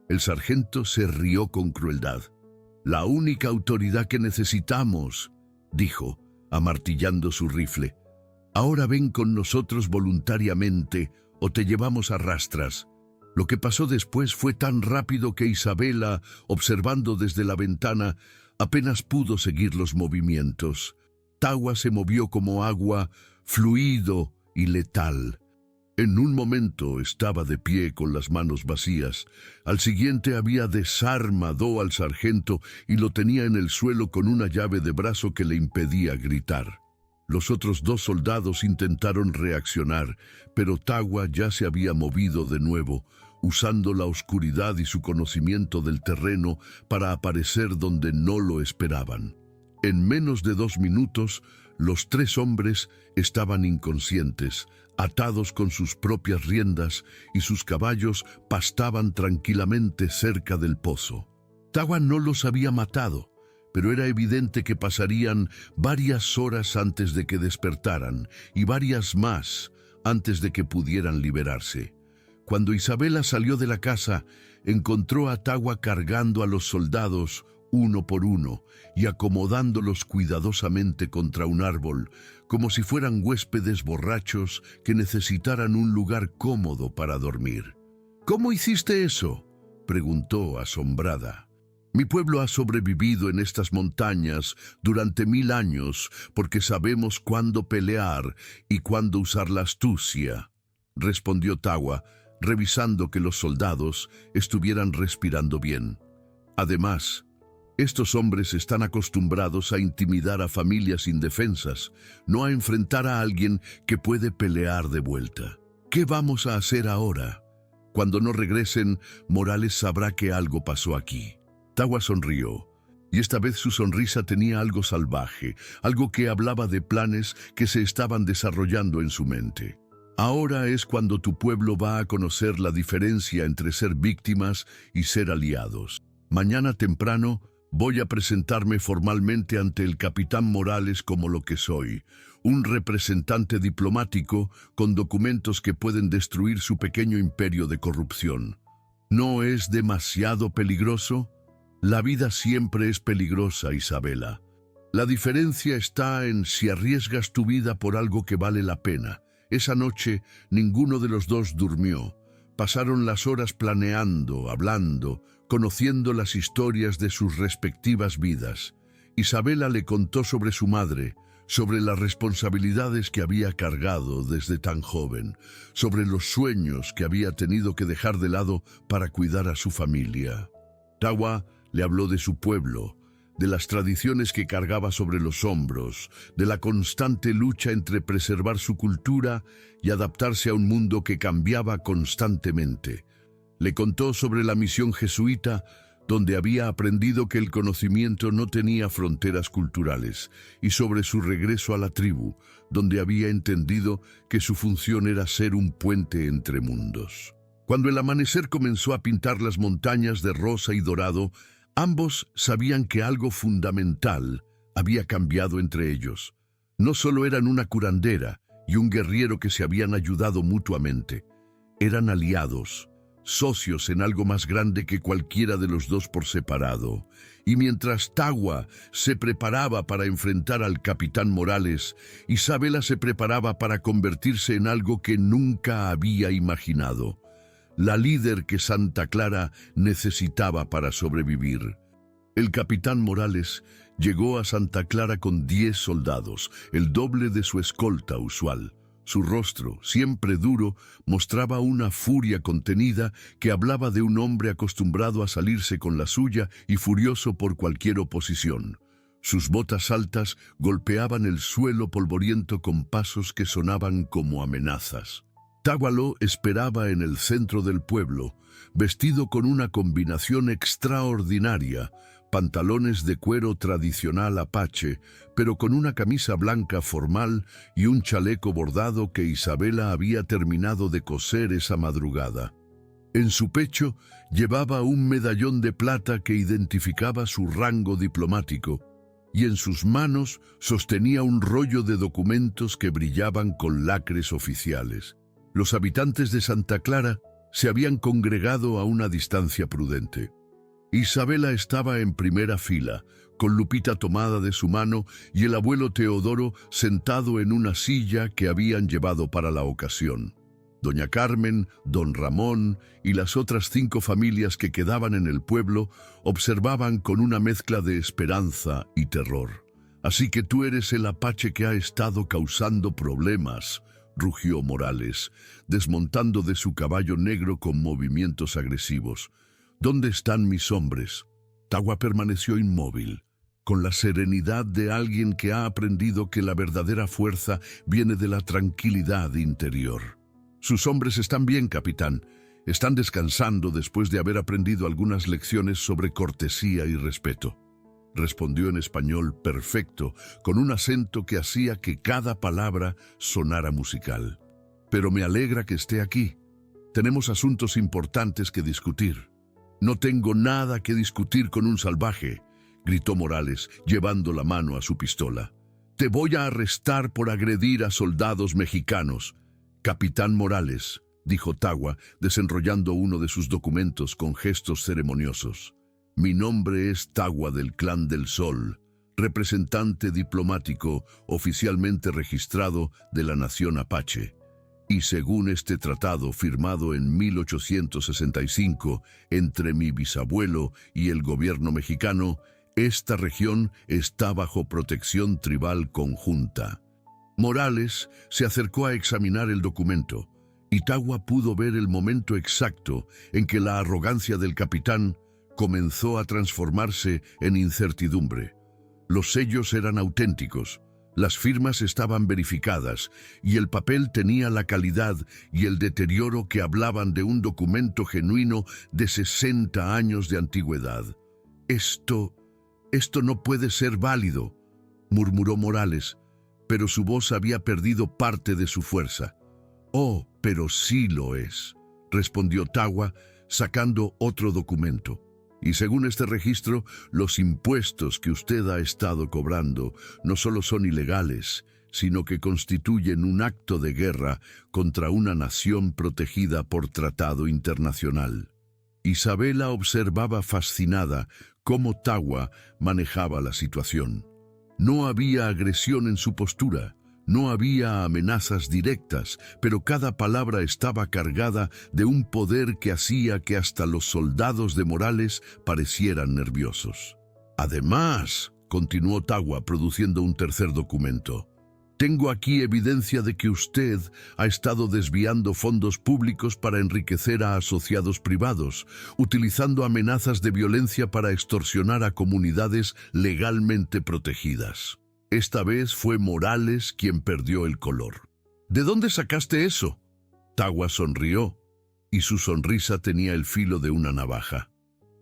El sargento se rió con crueldad. La única autoridad que necesitamos, dijo, amartillando su rifle. Ahora ven con nosotros voluntariamente o te llevamos a rastras. Lo que pasó después fue tan rápido que Isabela, observando desde la ventana, apenas pudo seguir los movimientos. Tagua se movió como agua, fluido y letal. En un momento estaba de pie con las manos vacías. Al siguiente había desarmado al sargento y lo tenía en el suelo con una llave de brazo que le impedía gritar. Los otros dos soldados intentaron reaccionar, pero Tagua ya se había movido de nuevo, usando la oscuridad y su conocimiento del terreno para aparecer donde no lo esperaban. En menos de 2 minutos, los 3 hombres estaban inconscientes, atados con sus propias riendas, y sus caballos pastaban tranquilamente cerca del pozo. Tagua no los había matado, pero era evidente que pasarían varias horas antes de que despertaran y varias más antes de que pudieran liberarse. Cuando Isabela salió de la casa, encontró a Tagua cargando a los soldados uno por uno y acomodándolos cuidadosamente contra un árbol, como si fueran huéspedes borrachos que necesitaran un lugar cómodo para dormir. ¿Cómo hiciste eso?, preguntó asombrada. Mi pueblo ha sobrevivido en estas montañas durante 1000 años porque sabemos cuándo pelear y cuándo usar la astucia, respondió Tagua, revisando que los soldados estuvieran respirando bien. Además, estos hombres están acostumbrados a intimidar a familias indefensas, no a enfrentar a alguien que puede pelear de vuelta. ¿Qué vamos a hacer ahora? Cuando no regresen, Morales sabrá que algo pasó aquí. Tagua sonrió, y esta vez su sonrisa tenía algo salvaje, algo que hablaba de planes que se estaban desarrollando en su mente. Ahora es cuando tu pueblo va a conocer la diferencia entre ser víctimas y ser aliados. Mañana temprano voy a presentarme formalmente ante el capitán Morales como lo que soy, un representante diplomático con documentos que pueden destruir su pequeño imperio de corrupción. ¿No es demasiado peligroso? La vida siempre es peligrosa, Isabela. La diferencia está en si arriesgas tu vida por algo que vale la pena. Esa noche ninguno de los dos durmió. Pasaron las horas planeando, hablando, conociendo las historias de sus respectivas vidas. Isabela le contó sobre su madre, sobre las responsabilidades que había cargado desde tan joven, sobre los sueños que había tenido que dejar de lado para cuidar a su familia. Tagua le habló de su pueblo, de las tradiciones que cargaba sobre los hombros, de la constante lucha entre preservar su cultura y adaptarse a un mundo que cambiaba constantemente. Le contó sobre la misión jesuita, donde había aprendido que el conocimiento no tenía fronteras culturales, y sobre su regreso a la tribu, donde había entendido que su función era ser un puente entre mundos. Cuando el amanecer comenzó a pintar las montañas de rosa y dorado, ambos sabían que algo fundamental había cambiado entre ellos. No solo eran una curandera y un guerriero que se habían ayudado mutuamente, eran aliados, socios en algo más grande que cualquiera de los dos por separado. Y mientras Tagua se preparaba para enfrentar al capitán Morales, Isabela se preparaba para convertirse en algo que nunca había imaginado. La líder que Santa Clara necesitaba para sobrevivir. El capitán Morales llegó a Santa Clara con 10 soldados, el doble de su escolta usual. Su rostro, siempre duro, mostraba una furia contenida que hablaba de un hombre acostumbrado a salirse con la suya y furioso por cualquier oposición. Sus botas altas golpeaban el suelo polvoriento con pasos que sonaban como amenazas. Tagua lo esperaba en el centro del pueblo, vestido con una combinación extraordinaria, pantalones de cuero tradicional apache, pero con una camisa blanca formal y un chaleco bordado que Isabela había terminado de coser esa madrugada. En su pecho llevaba un medallón de plata que identificaba su rango diplomático. y en sus manos sostenía un rollo de documentos que brillaban con lacres oficiales. Los habitantes de Santa Clara se habían congregado a una distancia prudente. Isabela estaba en primera fila, con Lupita tomada de su mano y el abuelo Teodoro sentado en una silla que habían llevado para la ocasión. Doña Carmen, don Ramón y las otras 5 familias que quedaban en el pueblo observaban con una mezcla de esperanza y terror. «Así que tú eres el apache que ha estado causando problemas», rugió Morales, desmontando de su caballo negro con movimientos agresivos. «¿Dónde están mis hombres?» Tagua permaneció inmóvil, con la serenidad de alguien que ha aprendido que la verdadera fuerza viene de la tranquilidad interior. «Sus hombres están bien, capitán. Están descansando después de haber aprendido algunas lecciones sobre cortesía y respeto», respondió en español perfecto, con un acento que hacía que cada palabra sonara musical. «Pero me alegra que esté aquí. Tenemos asuntos importantes que discutir». «No tengo nada que discutir con un salvaje», gritó Morales, llevando la mano a su pistola. «Te voy a arrestar por agredir a soldados mexicanos». «Capitán Morales», dijo Tagua, desenrollando uno de sus documentos con gestos ceremoniosos. «Mi nombre es Tagua del Clan del Sol, representante diplomático oficialmente registrado de la nación Apache. Y según este tratado firmado en 1865 entre mi bisabuelo y el gobierno mexicano, esta región está bajo protección tribal conjunta». Morales se acercó a examinar el documento, y Tagua pudo ver el momento exacto en que la arrogancia del capitán comenzó a transformarse en incertidumbre. Los sellos eran auténticos, las firmas estaban verificadas y el papel tenía la calidad y el deterioro que hablaban de un documento genuino de 60 años de antigüedad. Esto no puede ser válido», murmuró Morales, pero su voz había perdido parte de su fuerza. «Oh, pero sí lo es», respondió Tagua, sacando otro documento. «Y según este registro, los impuestos que usted ha estado cobrando no solo son ilegales, sino que constituyen un acto de guerra contra una nación protegida por tratado internacional». Isabela observaba fascinada cómo Tagua manejaba la situación. No había agresión en su postura, no había amenazas directas, pero cada palabra estaba cargada de un poder que hacía que hasta los soldados de Morales parecieran nerviosos. «Además», continuó Tagua produciendo un tercer documento, «tengo aquí evidencia de que usted ha estado desviando fondos públicos para enriquecer a asociados privados, utilizando amenazas de violencia para extorsionar a comunidades legalmente protegidas». Esta vez fue Morales quien perdió el color. «¿De dónde sacaste eso?» Tagua sonrió, y su sonrisa tenía el filo de una navaja.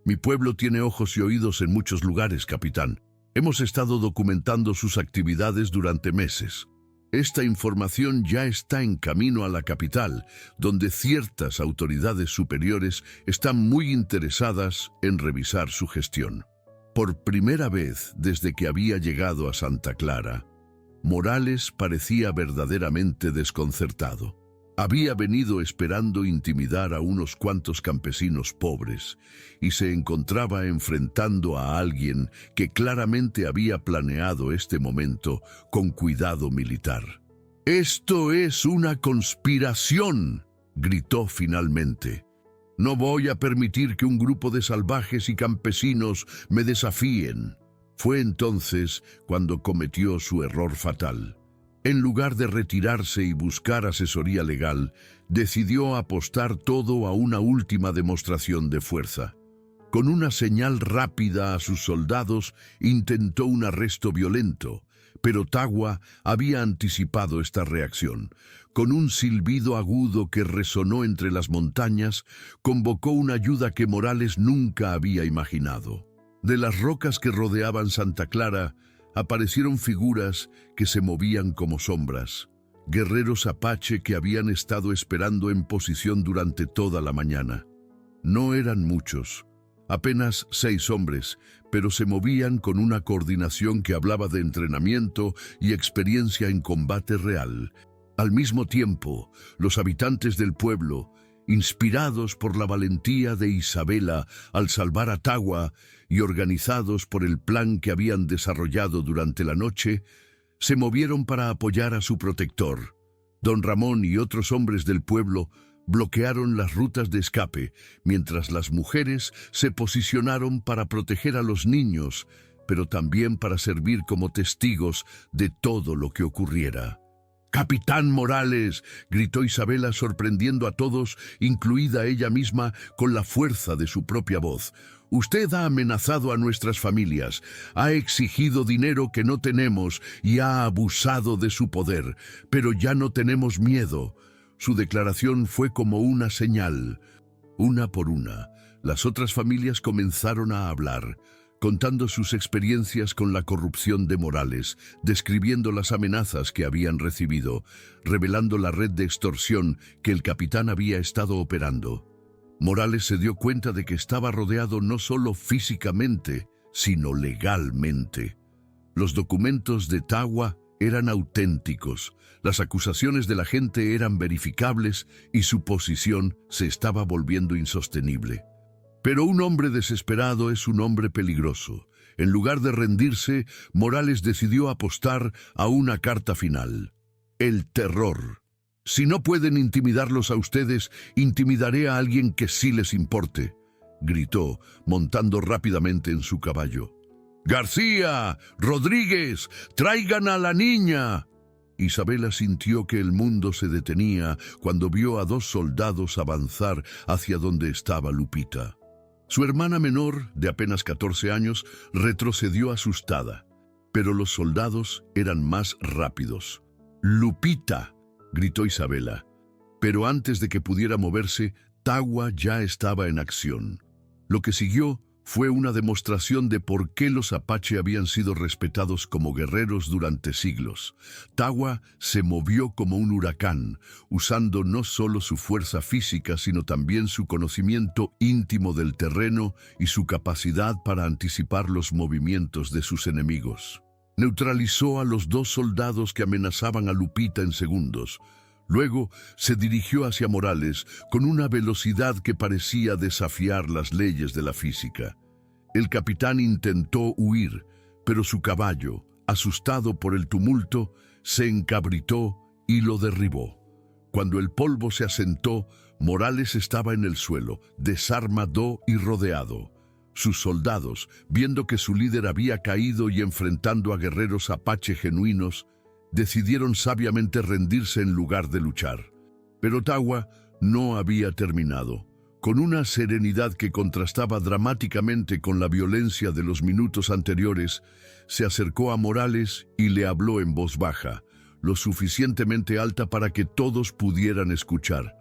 «Mi pueblo tiene ojos y oídos en muchos lugares, capitán. Hemos estado documentando sus actividades durante meses. Esta información ya está en camino a la capital, donde ciertas autoridades superiores están muy interesadas en revisar su gestión». Por primera vez desde que había llegado a Santa Clara, Morales parecía verdaderamente desconcertado. Había venido esperando intimidar a unos cuantos campesinos pobres y se encontraba enfrentando a alguien que claramente había planeado este momento con cuidado militar. «¡Esto es una conspiración!», gritó finalmente. «No voy a permitir que un grupo de salvajes y campesinos me desafíen». Fue entonces cuando cometió su error fatal. En lugar de retirarse y buscar asesoría legal, decidió apostar todo a una última demostración de fuerza. Con una señal rápida a sus soldados, intentó un arresto violento, pero Tagua había anticipado esta reacción. Con un silbido agudo que resonó entre las montañas, convocó una ayuda que Morales nunca había imaginado. De las rocas que rodeaban Santa Clara, aparecieron figuras que se movían como sombras, guerreros apache que habían estado esperando en posición durante toda la mañana. No eran muchos, Apenas 6 hombres, pero se movían con una coordinación que hablaba de entrenamiento y experiencia en combate real. Al mismo tiempo, los habitantes del pueblo, inspirados por la valentía de Isabela al salvar a Tagua y organizados por el plan que habían desarrollado durante la noche, se movieron para apoyar a su protector. Don Ramón y otros hombres del pueblo bloquearon las rutas de escape, mientras las mujeres se posicionaron para proteger a los niños, pero también para servir como testigos de todo lo que ocurriera. «¡Capitán Morales!», gritó Isabela, sorprendiendo a todos, incluida ella misma, con la fuerza de su propia voz. «Usted ha amenazado a nuestras familias, ha exigido dinero que no tenemos y ha abusado de su poder, pero ya no tenemos miedo». Su declaración fue como una señal. Una por una, las otras familias comenzaron a hablar, contando sus experiencias con la corrupción de Morales, describiendo las amenazas que habían recibido, revelando la red de extorsión que el capitán había estado operando. Morales se dio cuenta de que estaba rodeado no solo físicamente, sino legalmente. Los documentos de Tagua eran auténticos, las acusaciones de la gente eran verificables y su posición se estaba volviendo insostenible. Pero un hombre desesperado es un hombre peligroso. En lugar de rendirse, Morales decidió apostar a una carta final: el terror. «Si no pueden intimidarlos a ustedes, intimidaré a alguien que sí les importe», gritó, montando rápidamente en su caballo. «¡García! ¡Rodríguez! ¡Traigan a la niña!». Isabela sintió que el mundo se detenía cuando vio a 2 soldados avanzar hacia donde estaba Lupita. Su hermana menor, de apenas 14 años, retrocedió asustada, pero los soldados eran más rápidos. «¡Lupita!», gritó Isabela. Pero antes de que pudiera moverse, Tagua ya estaba en acción. Lo que siguió fue una demostración de por qué los Apache habían sido respetados como guerreros durante siglos. Tagua se movió como un huracán, usando no solo su fuerza física, sino también su conocimiento íntimo del terreno y su capacidad para anticipar los movimientos de sus enemigos. Neutralizó a los 2 soldados que amenazaban a Lupita en segundos. Luego se dirigió hacia Morales con una velocidad que parecía desafiar las leyes de la física. El capitán intentó huir, pero su caballo, asustado por el tumulto, se encabritó y lo derribó. Cuando el polvo se asentó, Morales estaba en el suelo, desarmado y rodeado. Sus soldados, viendo que su líder había caído y enfrentando a guerreros apache genuinos, decidieron sabiamente rendirse en lugar de luchar. Pero Tagua no había terminado. Con una serenidad que contrastaba dramáticamente con la violencia de los minutos anteriores, se acercó a Morales y le habló en voz baja, lo suficientemente alta para que todos pudieran escuchar.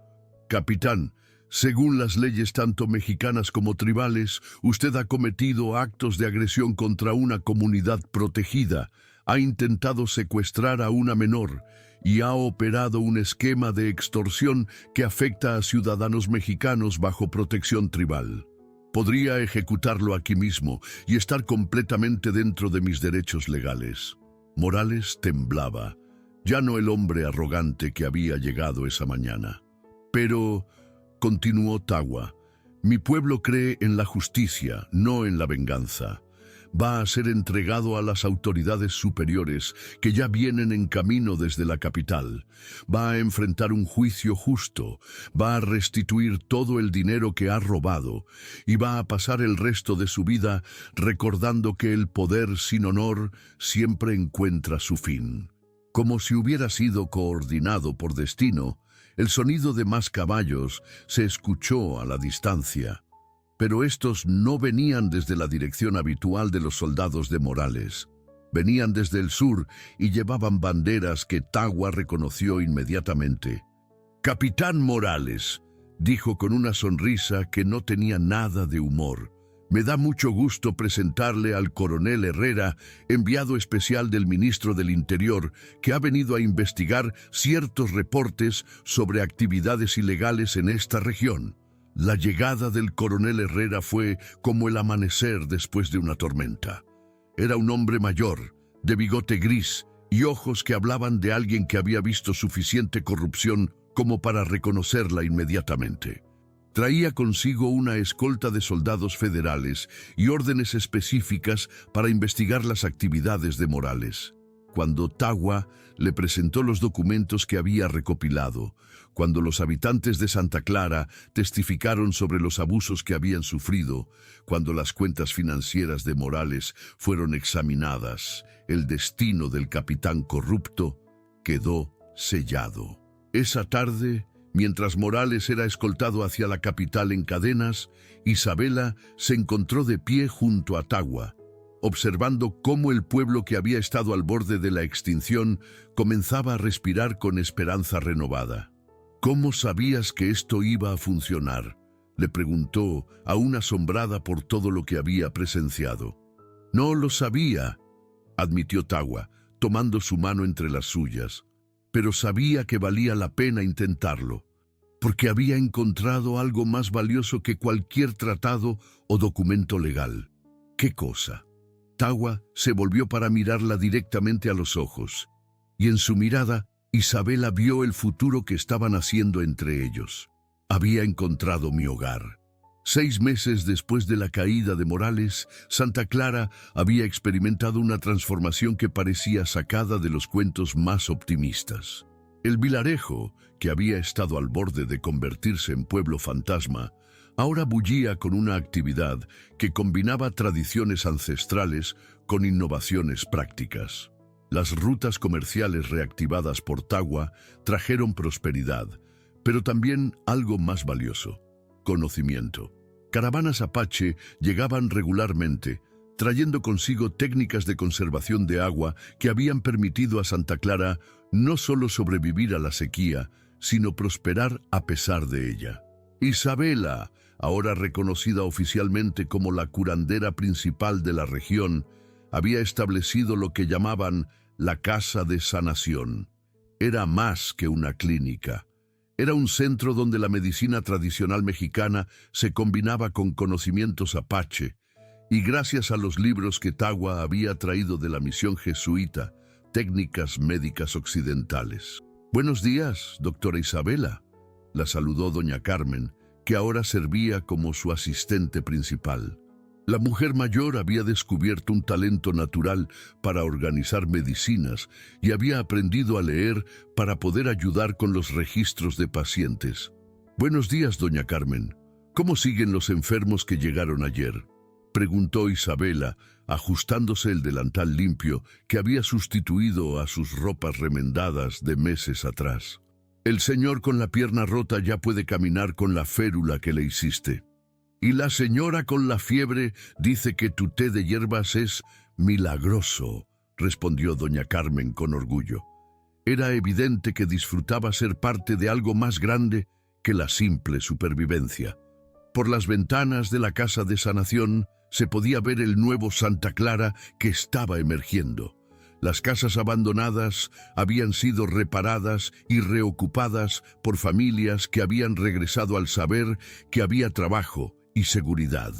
«Capitán, según las leyes tanto mexicanas como tribales, usted ha cometido actos de agresión contra una comunidad protegida, ha intentado secuestrar a una menor y ha operado un esquema de extorsión que afecta a ciudadanos mexicanos bajo protección tribal. Podría ejecutarlo aquí mismo y estar completamente dentro de mis derechos legales». Morales temblaba, ya no el hombre arrogante que había llegado esa mañana. «Pero», continuó Tagua, «mi pueblo cree en la justicia, no en la venganza. Va a ser entregado a las autoridades superiores que ya vienen en camino desde la capital. Va a enfrentar un juicio justo, va a restituir todo el dinero que ha robado y va a pasar el resto de su vida recordando que el poder sin honor siempre encuentra su fin». Como si hubiera sido coordinado por destino, el sonido de más caballos se escuchó a la distancia. Pero estos no venían desde la dirección habitual de los soldados de Morales. Venían desde el sur y llevaban banderas que Tagua reconoció inmediatamente. «Capitán Morales», dijo con una sonrisa que no tenía nada de humor, «me da mucho gusto presentarle al coronel Herrera, enviado especial del ministro del Interior, que ha venido a investigar ciertos reportes sobre actividades ilegales en esta región. La llegada del coronel Herrera fue como el amanecer después de una tormenta. Era un hombre mayor, de bigote gris y ojos que hablaban de alguien que había visto suficiente corrupción como para reconocerla inmediatamente. Traía consigo una escolta de soldados federales y órdenes específicas para investigar las actividades de Morales. Cuando Tagua le presentó los documentos que había recopilado, cuando los habitantes de Santa Clara testificaron sobre los abusos que habían sufrido, cuando las cuentas financieras de Morales fueron examinadas, el destino del capitán corrupto quedó sellado. Esa tarde, mientras Morales era escoltado hacia la capital en cadenas, Isabela se encontró de pie junto a Tagua, observando cómo el pueblo que había estado al borde de la extinción comenzaba a respirar con esperanza renovada. ¿Cómo sabías que esto iba a funcionar?, le preguntó, aún asombrada por todo lo que había presenciado. No lo sabía, admitió Tagua, tomando su mano entre las suyas, pero sabía que valía la pena intentarlo, porque había encontrado algo más valioso que cualquier tratado o documento legal. ¿Qué cosa? Tagua se volvió para mirarla directamente a los ojos, y en su mirada Isabela vio el futuro que estaban haciendo entre ellos. Había encontrado mi hogar. 6 meses después de la caída de Morales, Santa Clara había experimentado una transformación que parecía sacada de los cuentos más optimistas. El Vilarejo, que había estado al borde de convertirse en pueblo fantasma, ahora bullía con una actividad que combinaba tradiciones ancestrales con innovaciones prácticas. Las rutas comerciales reactivadas por Tagua trajeron prosperidad, pero también algo más valioso: conocimiento. Caravanas Apache llegaban regularmente, trayendo consigo técnicas de conservación de agua que habían permitido a Santa Clara no solo sobrevivir a la sequía, sino prosperar a pesar de ella. Isabela, ahora reconocida oficialmente como la curandera principal de la región, había establecido lo que llamaban la Casa de Sanación. Era más que una clínica. Era un centro donde la medicina tradicional mexicana se combinaba con conocimientos apache, y gracias a los libros que Tagua había traído de la misión jesuita, técnicas médicas occidentales. «Buenos días, doctora Isabela», la saludó doña Carmen, que ahora servía como su asistente principal. La mujer mayor había descubierto un talento natural para organizar medicinas y había aprendido a leer para poder ayudar con los registros de pacientes. «Buenos días, doña Carmen. ¿Cómo siguen los enfermos que llegaron ayer?», preguntó Isabela, ajustándose el delantal limpio que había sustituido a sus ropas remendadas de meses atrás. «El señor con la pierna rota ya puede caminar con la férula que le hiciste. Y la señora con la fiebre dice que tu té de hierbas es milagroso», respondió doña Carmen con orgullo. Era evidente que disfrutaba ser parte de algo más grande que la simple supervivencia. Por las ventanas de la Casa de Sanación se podía ver el nuevo Santa Clara que estaba emergiendo. Las casas abandonadas habían sido reparadas y reocupadas por familias que habían regresado al saber que había trabajo y seguridad.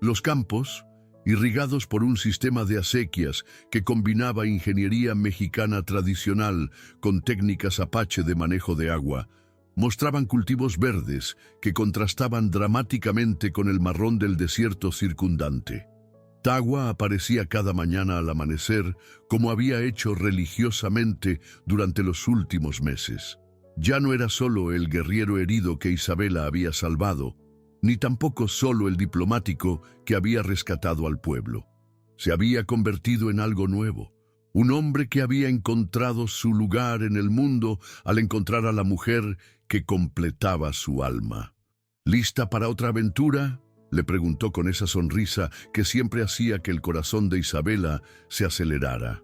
Los campos, irrigados por un sistema de acequias que combinaba ingeniería mexicana tradicional con técnicas apache de manejo de agua, mostraban cultivos verdes que contrastaban dramáticamente con el marrón del desierto circundante. Tagua aparecía cada mañana al amanecer, como había hecho religiosamente durante los últimos meses. Ya no era solo el guerrero herido que Isabela había salvado, ni tampoco solo el diplomático que había rescatado al pueblo. Se había convertido en algo nuevo, un hombre que había encontrado su lugar en el mundo al encontrar a la mujer que completaba su alma. «¿Lista para otra aventura?», le preguntó con esa sonrisa que siempre hacía que el corazón de Isabela se acelerara.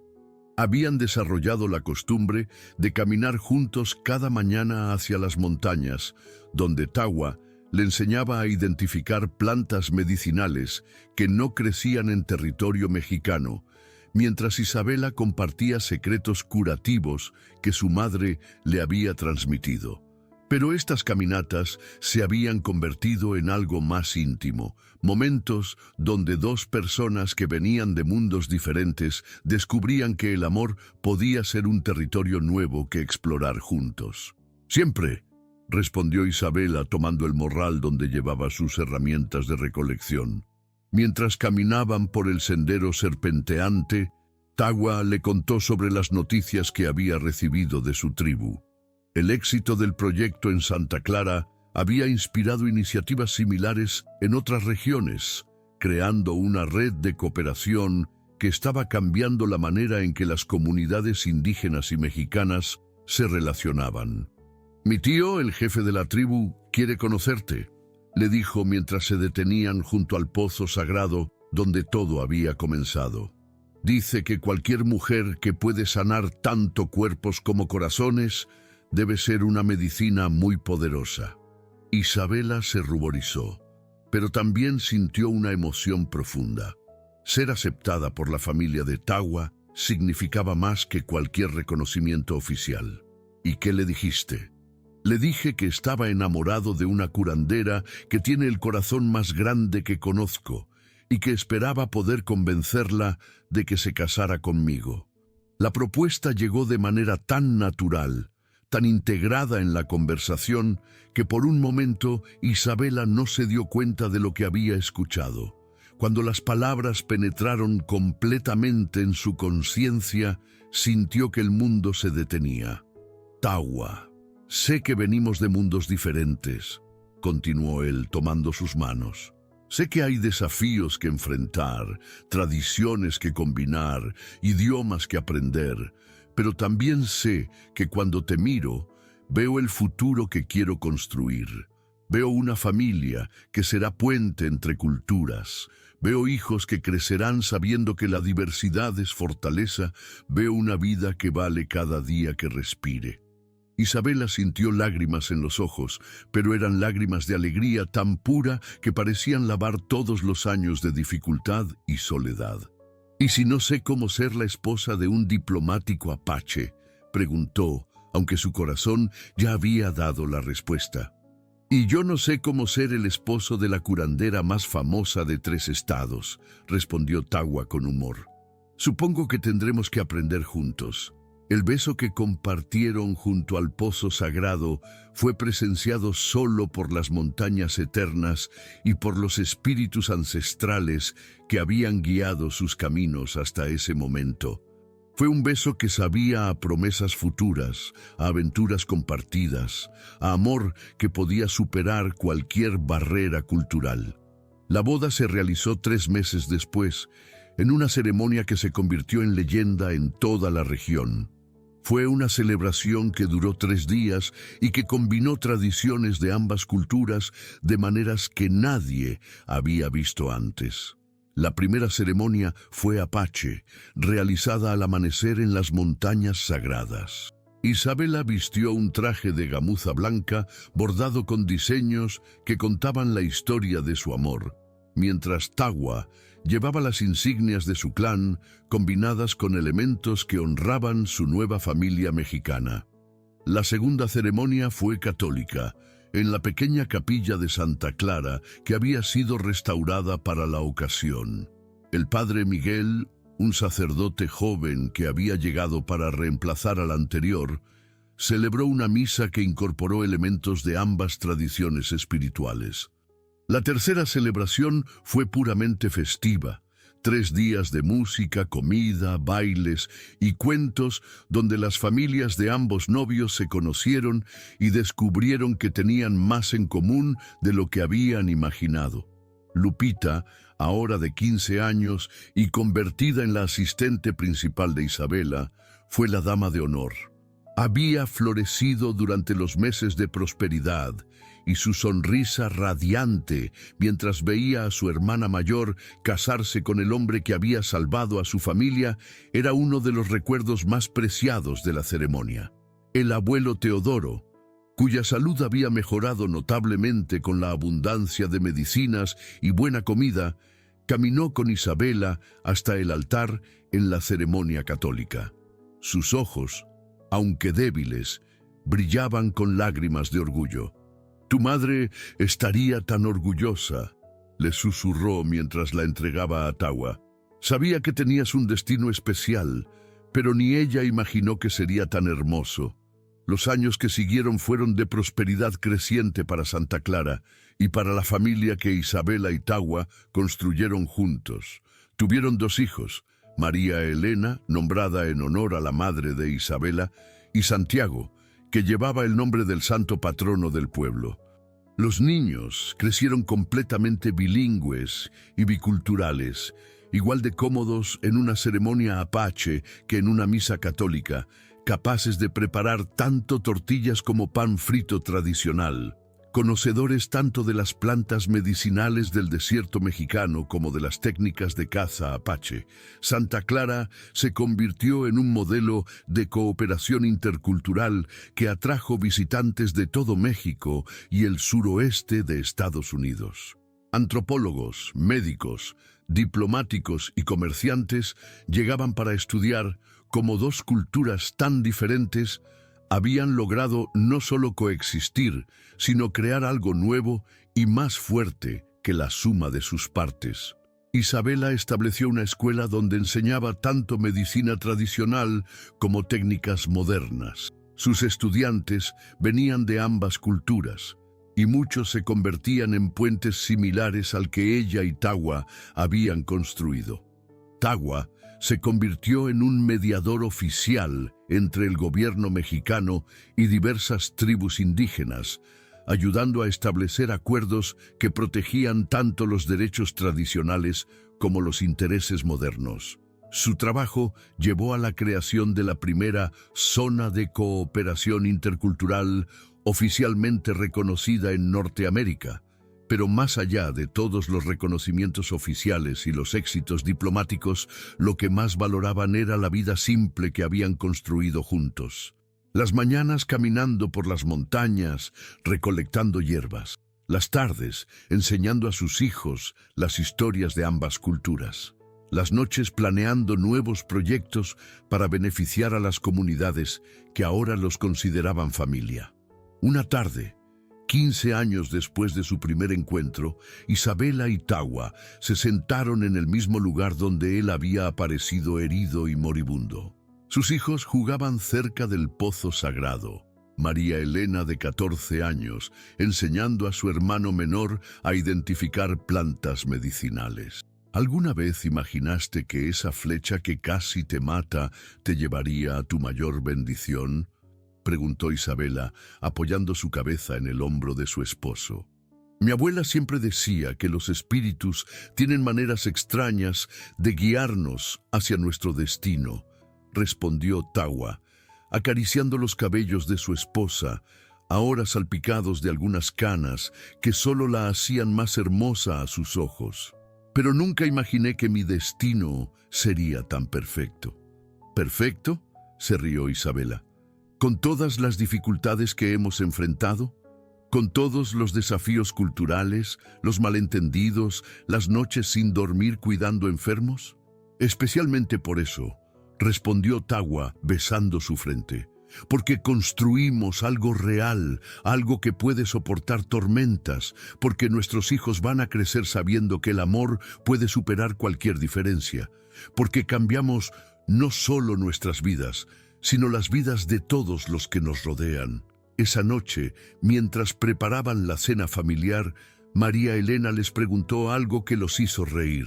Habían desarrollado la costumbre de caminar juntos cada mañana hacia las montañas, donde Tagua le enseñaba a identificar plantas medicinales que no crecían en territorio mexicano, mientras Isabela compartía secretos curativos que su madre le había transmitido. Pero estas caminatas se habían convertido en algo más íntimo, momentos donde dos personas que venían de mundos diferentes descubrían que el amor podía ser un territorio nuevo que explorar juntos. «Siempre», respondió Isabela tomando el morral donde llevaba sus herramientas de recolección. Mientras caminaban por el sendero serpenteante, Tagua le contó sobre las noticias que había recibido de su tribu. El éxito del proyecto en Santa Clara había inspirado iniciativas similares en otras regiones, creando una red de cooperación que estaba cambiando la manera en que las comunidades indígenas y mexicanas se relacionaban. «Mi tío, el jefe de la tribu, quiere conocerte», le dijo mientras se detenían junto al pozo sagrado donde todo había comenzado. «Dice que cualquier mujer que puede sanar tanto cuerpos como corazones debe ser una medicina muy poderosa». Isabela se ruborizó, pero también sintió una emoción profunda. Ser aceptada por la familia de Tagua significaba más que cualquier reconocimiento oficial. «¿Y qué le dijiste?» «Le dije que estaba enamorado de una curandera que tiene el corazón más grande que conozco y que esperaba poder convencerla de que se casara conmigo». La propuesta llegó de manera tan natural, tan integrada en la conversación, que por un momento Isabela no se dio cuenta de lo que había escuchado. Cuando las palabras penetraron completamente en su conciencia, sintió que el mundo se detenía. «Tagua, sé que venimos de mundos diferentes», continuó él tomando sus manos. «Sé que hay desafíos que enfrentar, tradiciones que combinar, idiomas que aprender, pero también sé que cuando te miro, veo el futuro que quiero construir. Veo una familia que será puente entre culturas. Veo hijos que crecerán sabiendo que la diversidad es fortaleza. Veo una vida que vale cada día que respire». Isabela sintió lágrimas en los ojos, pero eran lágrimas de alegría tan pura que parecían lavar todos los años de dificultad y soledad. «¿Y si no sé cómo ser la esposa de un diplomático apache?», preguntó, aunque su corazón ya había dado la respuesta. «Y yo no sé cómo ser el esposo de la curandera más famosa de 3 estados», respondió Tagua con humor. «Supongo que tendremos que aprender juntos». El beso que compartieron junto al pozo sagrado fue presenciado solo por las montañas eternas y por los espíritus ancestrales que habían guiado sus caminos hasta ese momento. Fue un beso que sabía a promesas futuras, a aventuras compartidas, a amor que podía superar cualquier barrera cultural. La boda se realizó 3 meses después, en una ceremonia que se convirtió en leyenda en toda la región. Fue una celebración que duró 3 días y que combinó tradiciones de ambas culturas de maneras que nadie había visto antes. La primera ceremonia fue apache, realizada al amanecer en las montañas sagradas. Isabela vistió un traje de gamuza blanca bordado con diseños que contaban la historia de su amor, mientras Tagua llevaba las insignias de su clan combinadas con elementos que honraban su nueva familia mexicana. La segunda ceremonia fue católica, en la pequeña capilla de Santa Clara que había sido restaurada para la ocasión. El padre Miguel, un sacerdote joven que había llegado para reemplazar al anterior, celebró una misa que incorporó elementos de ambas tradiciones espirituales. La tercera celebración fue puramente festiva, 3 días de música, comida, bailes y cuentos donde las familias de ambos novios se conocieron y descubrieron que tenían más en común de lo que habían imaginado. Lupita, ahora de 15 años y convertida en la asistente principal de Isabela, fue la dama de honor. Había florecido durante los meses de prosperidad y su sonrisa radiante mientras veía a su hermana mayor casarse con el hombre que había salvado a su familia era uno de los recuerdos más preciados de la ceremonia. El abuelo Teodoro, cuya salud había mejorado notablemente con la abundancia de medicinas y buena comida, caminó con Isabela hasta el altar en la ceremonia católica. Sus ojos, aunque débiles, brillaban con lágrimas de orgullo. «Tu madre estaría tan orgullosa», le susurró mientras la entregaba a Tawa. «Sabía que tenías un destino especial, pero ni ella imaginó que sería tan hermoso». Los años que siguieron fueron de prosperidad creciente para Santa Clara y para la familia que Isabela y Tawa construyeron juntos. Tuvieron 2 hijos, María Elena, nombrada en honor a la madre de Isabela, y Santiago, que llevaba el nombre del santo patrono del pueblo. Los niños crecieron completamente bilingües y biculturales, igual de cómodos en una ceremonia apache que en una misa católica, capaces de preparar tanto tortillas como pan frito tradicional, conocedores tanto de las plantas medicinales del desierto mexicano como de las técnicas de caza apache. Santa Clara se convirtió en un modelo de cooperación intercultural que atrajo visitantes de todo México y el suroeste de Estados Unidos. Antropólogos, médicos, diplomáticos y comerciantes llegaban para estudiar cómo 2 culturas tan diferentes habían logrado no solo coexistir, sino crear algo nuevo y más fuerte que la suma de sus partes. Isabela estableció una escuela donde enseñaba tanto medicina tradicional como técnicas modernas. Sus estudiantes venían de ambas culturas, y muchos se convertían en puentes similares al que ella y Tawa habían construido. Tawa se convirtió en un mediador oficial entre el gobierno mexicano y diversas tribus indígenas, ayudando a establecer acuerdos que protegían tanto los derechos tradicionales como los intereses modernos. Su trabajo llevó a la creación de la primera zona de cooperación intercultural oficialmente reconocida en Norteamérica. Pero más allá de todos los reconocimientos oficiales y los éxitos diplomáticos, lo que más valoraban era la vida simple que habían construido juntos. Las mañanas caminando por las montañas, recolectando hierbas. Las tardes enseñando a sus hijos las historias de ambas culturas. Las noches planeando nuevos proyectos para beneficiar a las comunidades que ahora los consideraban familia. Una tarde, 15 años después de su primer encuentro, Isabela y Tawa se sentaron en el mismo lugar donde él había aparecido herido y moribundo. Sus hijos jugaban cerca del pozo sagrado. María Elena, de 14 años, enseñando a su hermano menor a identificar plantas medicinales. ¿Alguna vez imaginaste que esa flecha que casi te mata te llevaría a tu mayor bendición?, preguntó Isabela, apoyando su cabeza en el hombro de su esposo. Mi abuela siempre decía que los espíritus tienen maneras extrañas de guiarnos hacia nuestro destino, respondió Tawa, acariciando los cabellos de su esposa, ahora salpicados de algunas canas que solo la hacían más hermosa a sus ojos. Pero nunca imaginé que mi destino sería tan perfecto. ¿Perfecto?, se rió Isabela. ¿Con todas las dificultades que hemos enfrentado? ¿Con todos los desafíos culturales, los malentendidos, las noches sin dormir cuidando enfermos? Especialmente por eso, respondió Tawa besando su frente, porque construimos algo real, algo que puede soportar tormentas, porque nuestros hijos van a crecer sabiendo que el amor puede superar cualquier diferencia, porque cambiamos no solo nuestras vidas, sino las vidas de todos los que nos rodean. Esa noche, mientras preparaban la cena familiar, María Elena les preguntó algo que los hizo reír.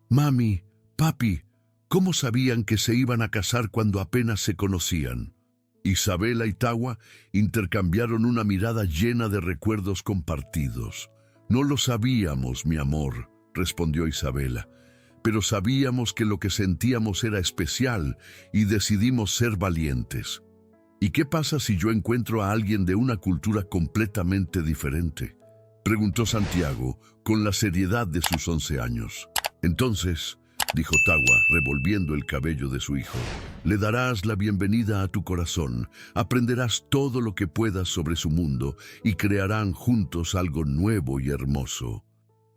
«Mami, papi, ¿cómo sabían que se iban a casar cuando apenas se conocían?» Isabela y Tawa intercambiaron una mirada llena de recuerdos compartidos. «No lo sabíamos, mi amor», respondió Isabela, «pero sabíamos que lo que sentíamos era especial y decidimos ser valientes». «¿Y qué pasa si yo encuentro a alguien de una cultura completamente diferente?», preguntó Santiago con la seriedad de sus 11 años. «Entonces», dijo Tawa, revolviendo el cabello de su hijo, «le darás la bienvenida a tu corazón, aprenderás todo lo que puedas sobre su mundo y crearán juntos algo nuevo y hermoso».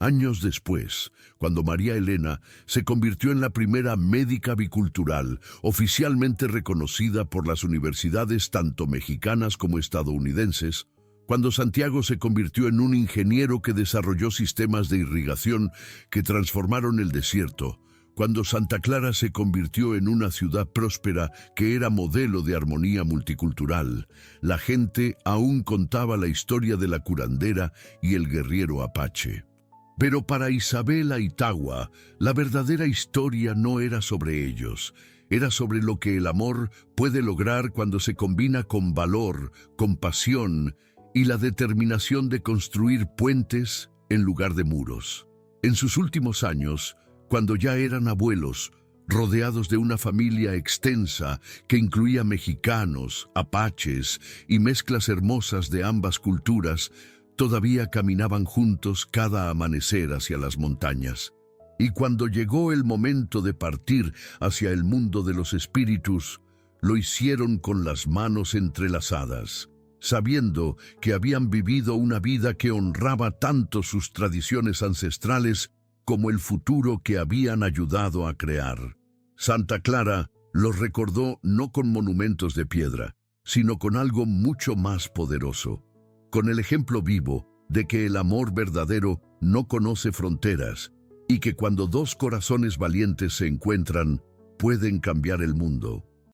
Años después, cuando María Elena se convirtió en la primera médica bicultural, oficialmente reconocida por las universidades tanto mexicanas como estadounidenses, cuando Santiago se convirtió en un ingeniero que desarrolló sistemas de irrigación que transformaron el desierto, cuando Santa Clara se convirtió en una ciudad próspera que era modelo de armonía multicultural, la gente aún contaba la historia de la curandera y el guerrero apache. Pero para Isabel Aitagua, la verdadera historia no era sobre ellos, era sobre lo que el amor puede lograr cuando se combina con valor, compasión y la determinación de construir puentes en lugar de muros. En sus últimos años, cuando ya eran abuelos, rodeados de una familia extensa que incluía mexicanos, apaches y mezclas hermosas de ambas culturas, todavía caminaban juntos cada amanecer hacia las montañas. Y cuando llegó el momento de partir hacia el mundo de los espíritus, lo hicieron con las manos entrelazadas, sabiendo que habían vivido una vida que honraba tanto sus tradiciones ancestrales como el futuro que habían ayudado a crear. Santa Clara los recordó no con monumentos de piedra, sino con algo mucho más poderoso, con el ejemplo vivo de que el amor verdadero no conoce fronteras y que cuando dos corazones valientes se encuentran, pueden cambiar el mundo.